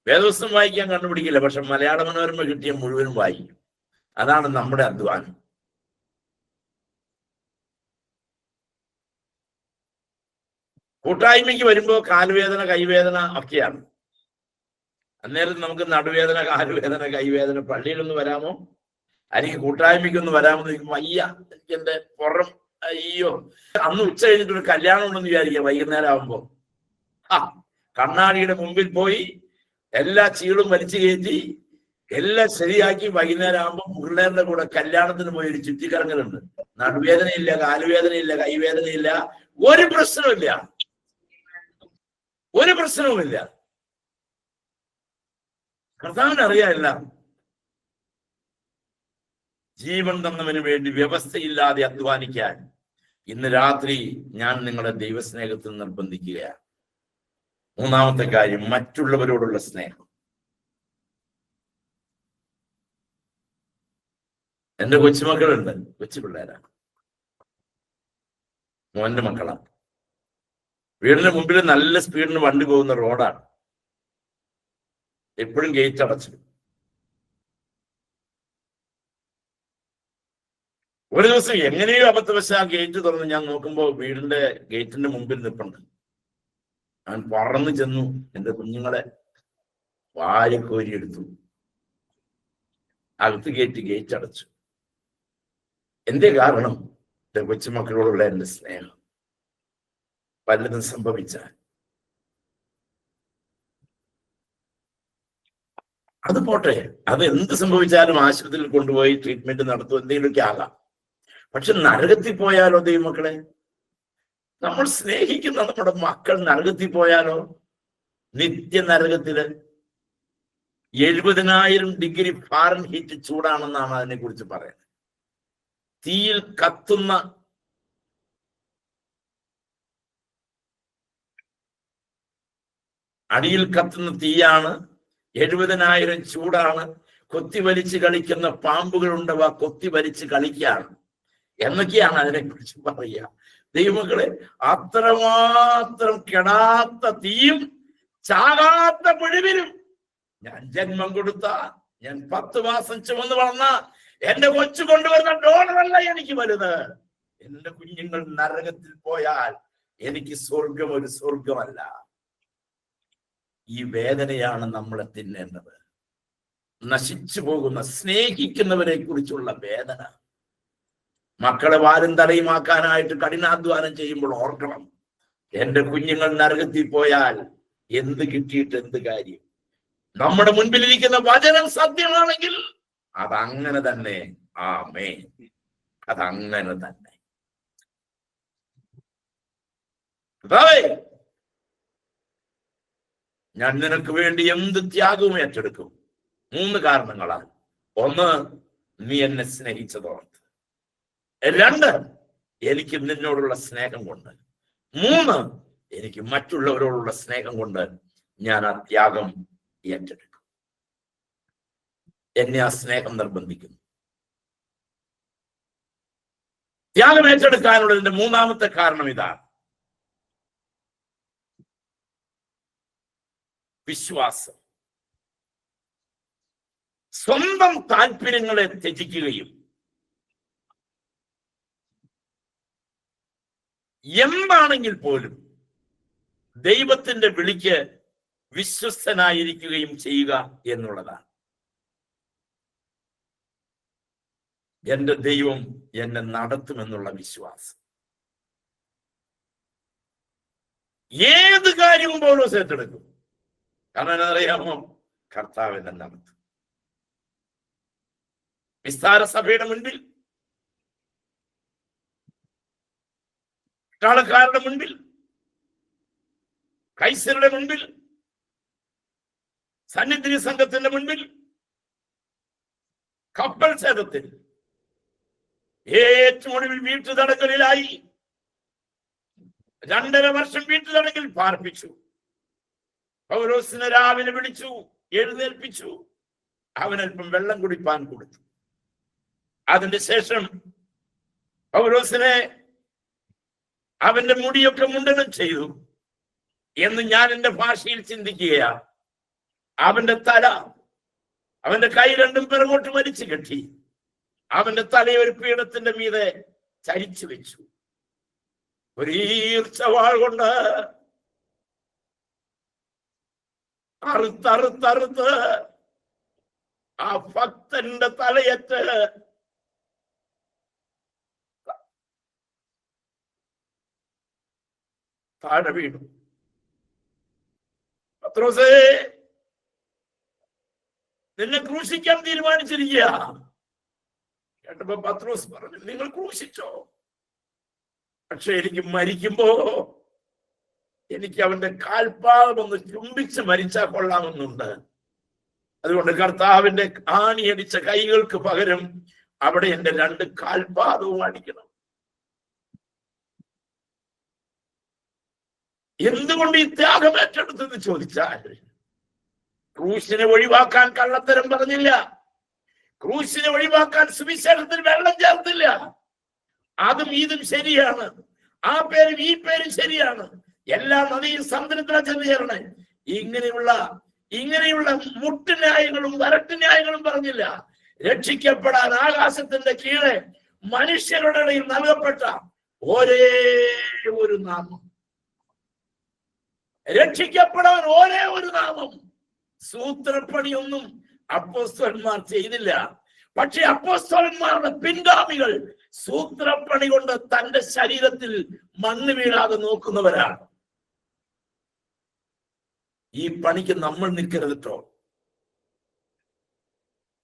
വേദപുസ്തകം വായിക്കാൻ കണ്ടുപിടിക്കില്ല, പക്ഷെ മലയാള മനോരമ കിട്ടിയ മുഴുവനും വായിക്കും. അതാണ് നമ്മുടെ അധ്വാനം. കൂട്ടായ്മയ്ക്ക് വരുമ്പോ കാലുവേദന, കൈവേദന ഒക്കെയാണ്. അന്നേരം നമുക്ക് നടുവേദന, കാലുവേദന, കൈവേദന. പള്ളിയിലൊന്ന് വരാമോ, അല്ലെങ്കിൽ കൂട്ടായ്മയ്ക്കൊന്ന് വരാമോ എന്ന് ചോദിക്കുമ്പോൾ വയ്യ, എനിക്ക് എന്റെ പുറം അയ്യോ. അന്ന് ഉച്ച കഴിഞ്ഞിട്ടൊരു കല്യാണം ഉണ്ടെന്ന് വിചാരിക്കുക. വൈകുന്നേരം ആകുമ്പോ കണ്ണാടിയുടെ മുമ്പിൽ പോയി എല്ലാ ചീളും വലിച്ചു കയറ്റി എല്ലാം ശരിയാക്കി വൈകുന്നേരം ആകുമ്പോൾ പിള്ളേരുടെ കൂടെ കല്യാണത്തിന് പോയി ഒരു ചുറ്റിക്കറങ്ങലുണ്ട്. നടുവേദനയില്ല, കാലുവേദനയില്ല, കൈവേദനയില്ല, ഒരു പ്രശ്നമില്ല, ഒരു പ്രശ്നവുമില്ല. കർത്താവിന് അറിയാമല്ല. ജീവൻ തന്നവന് വേണ്ടി വ്യവസ്ഥയില്ലാതെ അധ്വാനിക്കാൻ ഇന്ന് രാത്രി ഞാൻ നിങ്ങളെ ദൈവസ്നേഹത്തിൽ നിർബന്ധിക്കുകയാണ്. മൂന്നാമത്തെ കാര്യം, മറ്റുള്ളവരോടുള്ള സ്നേഹം. എന്റെ കൊച്ചുമക്കളുണ്ട്, കൊച്ചു പിള്ളേരാണ്, മോന്റെ മക്കളാണ്. വീടിന്റെ മുമ്പിൽ നല്ല സ്പീഡിന് വണ്ടി പോകുന്ന റോഡാണ്. എപ്പോഴും ഗേറ്റ് അടച്ചു. ഒരു ദിവസം എങ്ങനെയോ അബദ്ധവശാൽ ഗേറ്റ് തുറന്ന് ഞാൻ നോക്കുമ്പോ വീടിന്റെ ഗേറ്റിന്റെ മുമ്പിൽ നിൽപ്പുണ്ട്. ഞാൻ പറന്നു ചെന്നു, എന്റെ കുഞ്ഞുങ്ങളെ വാരിക്കോരിയെടുത്തു, അകത്ത് ഗേറ്റ് അടച്ചു. എന്റെ കാരണം എന്റെ കൊച്ചുമക്കളോടുള്ള എന്റെ സ്നേഹം. പലതും സംഭവിച്ചാൽ അത് പോട്ടെ, അത് എന്ത് സംഭവിച്ചാലും ആശുപത്രിയിൽ കൊണ്ടുപോയി ട്രീറ്റ്മെന്റ് നടത്തും, എന്തെങ്കിലുമൊക്കെ ആകാം. പക്ഷെ നരകത്തിൽ പോയാലോ ദൈവമക്കളെ? നമ്മൾ സ്നേഹിക്കുന്ന നമ്മുടെ മക്കൾ നരകത്തിൽ പോയാലോ? നിത്യ നരകത്തില് 70,000 ഡിഗ്രി ഫാരൻഹീറ്റ് ചൂടാണെന്നാണ് അതിനെ കുറിച്ച് പറയുന്നത്. തീയിൽ കത്തുന്ന അടിയിൽ കത്തുന്ന തീയാണ്, 70,000 ചൂടാണ്. കൊത്തി വലിച്ച് കളിക്കുന്ന പാമ്പുകളുണ്ടവ കൊത്തി വലിച്ച് കളിക്കുകയാണ് എന്നൊക്കെയാണ് അതിനെ കുറിച്ച് പറയുക. ദൈവമക്കളെ, അത്രമാത്രം കെടാത്ത തീയും ചാകാത്ത പുഴുവിനും ഞാൻ ജന്മം കൊടുത്ത, ഞാൻ 10 മാസം ചുമന്ന് വളർന്ന എന്റെ കൊച്ചു കൊണ്ടുവരുന്ന ഡോളറല്ല എനിക്ക് വലുത്. എന്റെ കുഞ്ഞുങ്ങൾ നരകത്തിൽ പോയാൽ എനിക്ക് സ്വർഗം ഒരു സ്വർഗമല്ല. ഈ വേദനയാണ് നമ്മളെ തിന്നേണ്ടത്. നശിച്ചു പോകുന്ന സ്നേഹിക്കുന്നവരെ കുറിച്ചുള്ള വേദന. മക്കളെ വാലും തലയുമാക്കാനായിട്ട് കഠിനാധ്വാനം ചെയ്യുമ്പോൾ ഓർക്കണം, എന്റെ കുഞ്ഞുങ്ങൾ നരകത്തിൽ പോയാൽ എന്ത് കിട്ടിയിട്ട് എന്ത് കാര്യം? നമ്മുടെ മുൻപിലിരിക്കുന്ന വചനം സത്യമാണെങ്കിൽ അതങ്ങനെ തന്നെ. ആമേൻ, അതങ്ങനെ തന്നെ. ഞാൻ നിനക്ക് വേണ്ടി എന്ത് ത്യാഗവും ഏറ്റെടുക്കും. 3 കാരണങ്ങളാൽ. 1, നീ എന്നെ സ്നേഹിച്ചതോർത്ത്. 2, എനിക്ക് നിന്നോടുള്ള സ്നേഹം കൊണ്ട്. 3, എനിക്ക് മറ്റുള്ളവരോടുള്ള സ്നേഹം കൊണ്ട് ഞാൻ ആ ത്യാഗം ഏറ്റെടുക്കും. എന്നെ ആ സ്നേഹം നിർബന്ധിക്കുന്നു. ത്യാഗം ഏറ്റെടുക്കാനുള്ളതിന്റെ 3ാമത്തെ കാരണം ഇതാണ്: വിശ്വാസം. സ്വന്തം താല്പര്യങ്ങളെ ത്യജിക്കുകയും എന്താണെങ്കിൽ പോലും ദൈവത്തിന്റെ വിളിക്ക് വിശ്വസ്തനായിരിക്കുകയും ചെയ്യുക എന്നുള്ളതാണ്. എന്റെ ദൈവം എന്നെ നടത്തുമെന്നുള്ള വിശ്വാസം. ഏത് കാര്യവും പൗലോസ് ഏറ്റെടുക്കും. കാരണം എന്നറിയാമോ? കർത്താവ് എന്നെ നടത്തും. വിസ്താര സഭയുടെ മുൻപിൽ, പട്ടാളക്കാരുടെ മുൻപിൽ, കൈസരുടെ മുൻപിൽ, സന്നിധി സംഘത്തിന്റെ മുൻപിൽ, കപ്പൽ സേതത്തിൽ, ഏറ്റവും ഒടുവിൽ വീട്ടുതടങ്കലിലായി 2.5 വർഷം വീട്ടുതടങ്കിൽ പാർപ്പിച്ചു. പൗലോസിനെ രാവിലെ വിളിച്ചു, എഴുന്നേൽപ്പിച്ചു, അവനൽപ്പം വെള്ളം കുടിപ്പാൻ കൊടുത്തു. അതിന്റെ ശേഷം പൗലോസിനെ അവന്റെ മുടിയൊക്കെ മുണ്ടനം ചെയ്തു എന്ന് ഞാൻ എന്റെ ഭാഷയിൽ ചിന്തിക്കുകയാണ്. അവന്റെ തല, അവന്റെ കൈ രണ്ടും പിറകോട്ട് വലിച്ചു കെട്ടി, അവന്റെ തലയെ ഒരു പീഠത്തിന്റെ മീതെ ചരിച്ചു വെച്ചു. ഒരു ഈർച്ചവാൾ കൊണ്ട് അറുത്തറുത്തറുത്ത് ആ ഭക്തന്റെ തലയറ്റ് താഴെ വീണു. പത്രോസേ, നിന്നെ ക്രൂശിക്കാൻ തീരുമാനിച്ചിരിക്കുക. കേട്ടപ്പോ പത്രോസ് പറഞ്ഞു, നിങ്ങൾ ക്രൂശിച്ചോ, പക്ഷെ എനിക്ക് മരിക്കുമ്പോ എനിക്ക് അവന്റെ കാൽപാദം ഒന്ന് ചുംബിച്ച് മരിച്ചാൽ കൊള്ളാമെന്നുണ്ട്. അതുകൊണ്ട് കർത്താവിന്റെ ആണിയടിച്ച കൈകൾക്ക് പകരം അവിടെ എന്റെ 2 കാൽപാദവും അടിക്കണം. എന്തുകൊണ്ട് ഈ ത്യാഗം ഏറ്റെടുത്തെന്ന് ചോദിച്ചാൽ, ക്രൂശിനെ ഒഴിവാക്കാൻ കള്ളത്തരം പറഞ്ഞില്ല, ക്രൂശിനെ ഒഴിവാക്കാൻ സുവിശേഷത്തിൽ വെള്ളം ചേർത്തില്ല. അതും ഇതും ശരിയാണ്, ആ പേരും ഈ പേരും ശരിയാണ്, എല്ലാ നദിയും സമുദ്രത്തിലാണ് ചെന്ന് ചേരണേ. ഇങ്ങനെയുള്ള മുട്ടുന്യായങ്ങളും വരട്ടുന്യായങ്ങളും പറഞ്ഞില്ല. രക്ഷിക്കപ്പെടാൻ ആകാശത്തിന്റെ കീഴെ മനുഷ്യരുടെ ഇടയിൽ നൽകപ്പെട്ട ഒരേ ഒരു നാമം, രക്ഷിക്കപ്പെടാൻ ഒരേ ഒരു നാമം. സൂത്രപ്പണിയൊന്നും അപ്പോസ്തലന്മാർ ചെയ്തില്ല. പക്ഷെ അപ്പോസ്തലന്മാരുടെ പിൻഗാമികൾ സൂത്രപ്പണി കൊണ്ട് തന്റെ ശരീരത്തിൽ മണ്ണ് വീഴാതെ നോക്കുന്നവരാണ്. ഈ പണിക്ക് നമ്മൾ നിൽക്കരുത് കേട്ടോ.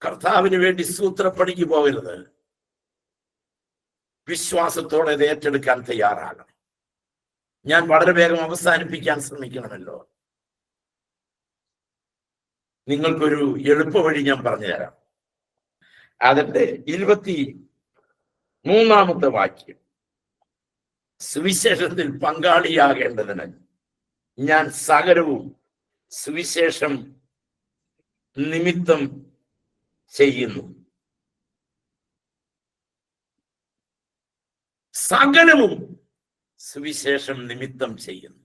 കർത്താവിന് വേണ്ടി സൂത്രപ്പണിക്ക് പോകരുത്. വിശ്വാസത്തോടെ ഇത് ഏറ്റെടുക്കാൻ തയ്യാറാകണം. ഞാൻ വളരെ വേഗം അവസാനിപ്പിക്കാൻ ശ്രമിക്കണമല്ലോ. നിങ്ങൾക്കൊരു എളുപ്പ വഴി ഞാൻ പറഞ്ഞുതരാം. അതിന്റെ 23-ാമത്തെ വാക്യം, സുവിശേഷത്തിൽ പങ്കാളിയാകേണ്ടതിന് ഞാൻ സകലവും സുവിശേഷം നിമിത്തം ചെയ്യുന്നു. സകലവും സുവിശേഷം നിമിത്തം ചെയ്യുന്നു.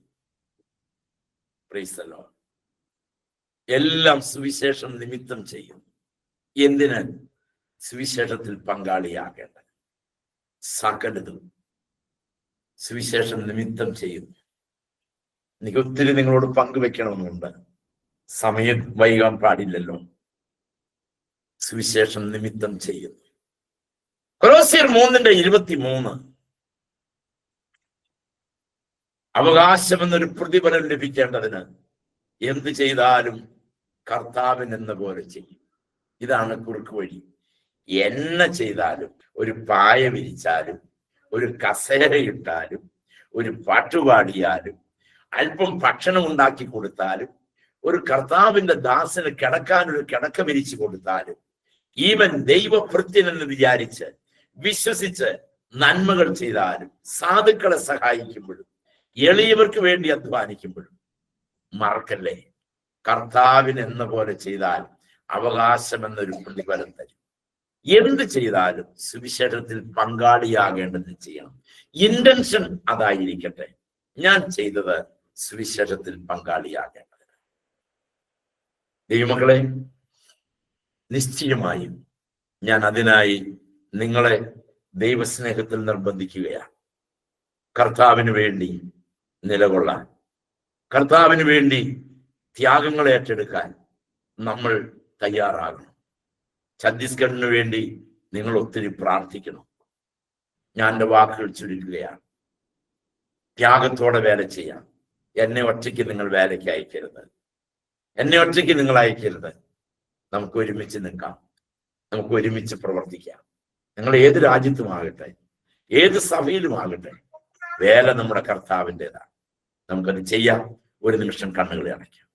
Praise the Lord. എല്ലാം സുവിശേഷം നിമിത്തം ചെയ്യുന്നു. എന്തിന്? സുവിശേഷത്തിൽ പങ്കാളിയാകേണ്ടത്. സകലതും സുവിശേഷം നിമിത്തം ചെയ്യുന്നു. എനിക്ക് ഒത്തിരി നിങ്ങളോട് പങ്കുവെക്കണമെന്നുണ്ട്, സമയം വൈകാൻ പാടില്ലല്ലോ. സുവിശേഷം നിമിത്തം ചെയ്യുന്നു. കൊലോസ്യർ 3:23, അവകാശം എന്നൊരു പ്രതിഫലം ലഭിക്കേണ്ടതിന് എന്ത് ചെയ്താലും കർത്താവിന് എന്ന പോലെ ചെയ്യും. ഇതാണ് കുറുക്ക് വഴി. എന്നെ ചെയ്താലും, ഒരു പായ വിരിച്ചാലും, ഒരു കസേര ഇട്ടാലും, ഒരു പാട്ടുപാടിയാലും, അല്പം ഭക്ഷണം ഉണ്ടാക്കി കൊടുത്താലും, ഒരു കർത്താവിന്റെ ദാസന് കിടക്കാൻ ഒരു കിടക്ക വിരിച്ചു കൊടുത്താലും, ഈവൻ ദൈവഭൃത്യനെന്ന് വിചാരിച്ച് വിശ്വസിച്ച് നന്മകൾ ചെയ്താലും, സാധുക്കളെ സഹായിക്കുമ്പോഴും, എളിയവർക്ക് വേണ്ടി അധ്വാനിക്കുമ്പോഴും മറക്കല്ലേ, കർത്താവിന് എന്ന പോലെ ചെയ്താൽ അവകാശം എന്നൊരു പ്രതിഫലം തരും. എന്ത് ചെയ്താലും സുവിശേഷത്തിൽ പങ്കാളിയാകേണ്ടത് ചെയ്യണം. ഇന്റൻഷൻ അതായിരിക്കട്ടെ. ഞാൻ ചെയ്തത് സുവിശേഷത്തിൽ പങ്കാളിയാകേണ്ടത്. ദൈവമക്കളെ, നിശ്ചയമായും ഞാൻ അതിനായി നിങ്ങളെ ദൈവസ്നേഹത്തിൽ നിർബന്ധിക്കുകയാണ്. കർത്താവിന് വേണ്ടി നിലകൊള്ളാൻ, കർത്താവിന് വേണ്ടി ത്യാഗങ്ങൾ ഏറ്റെടുക്കാൻ നമ്മൾ തയ്യാറാകണം. ഛത്തീസ്ഗഡിന് വേണ്ടി നിങ്ങൾ ഒത്തിരി പ്രാർത്ഥിക്കണം. ഞാൻ എൻ്റെ വാക്കുകൾ ചുരുക്കുകയാണ്. ത്യാഗത്തോടെ വേല ചെയ്യാം. എന്നെ ഒറ്റയ്ക്ക് നിങ്ങൾ വേലയ്ക്ക് അയക്കരുത്. എന്നെ ഒറ്റയ്ക്ക് നിങ്ങൾ അയക്കരുത്. നമുക്ക് ഒരുമിച്ച് നിൽക്കാം, നമുക്ക് ഒരുമിച്ച് പ്രവർത്തിക്കാം. നിങ്ങൾ ഏത് രാജ്യത്തുമാകട്ടെ, ഏത് സഭയിലുമാകട്ടെ, വേല നമ്മുടെ കർത്താവിൻ്റെതാണ്. നമുക്കത് ചെയ്യാം. ഒരു നിമിഷം കണ്ണുകളെ അടയ്ക്കാം.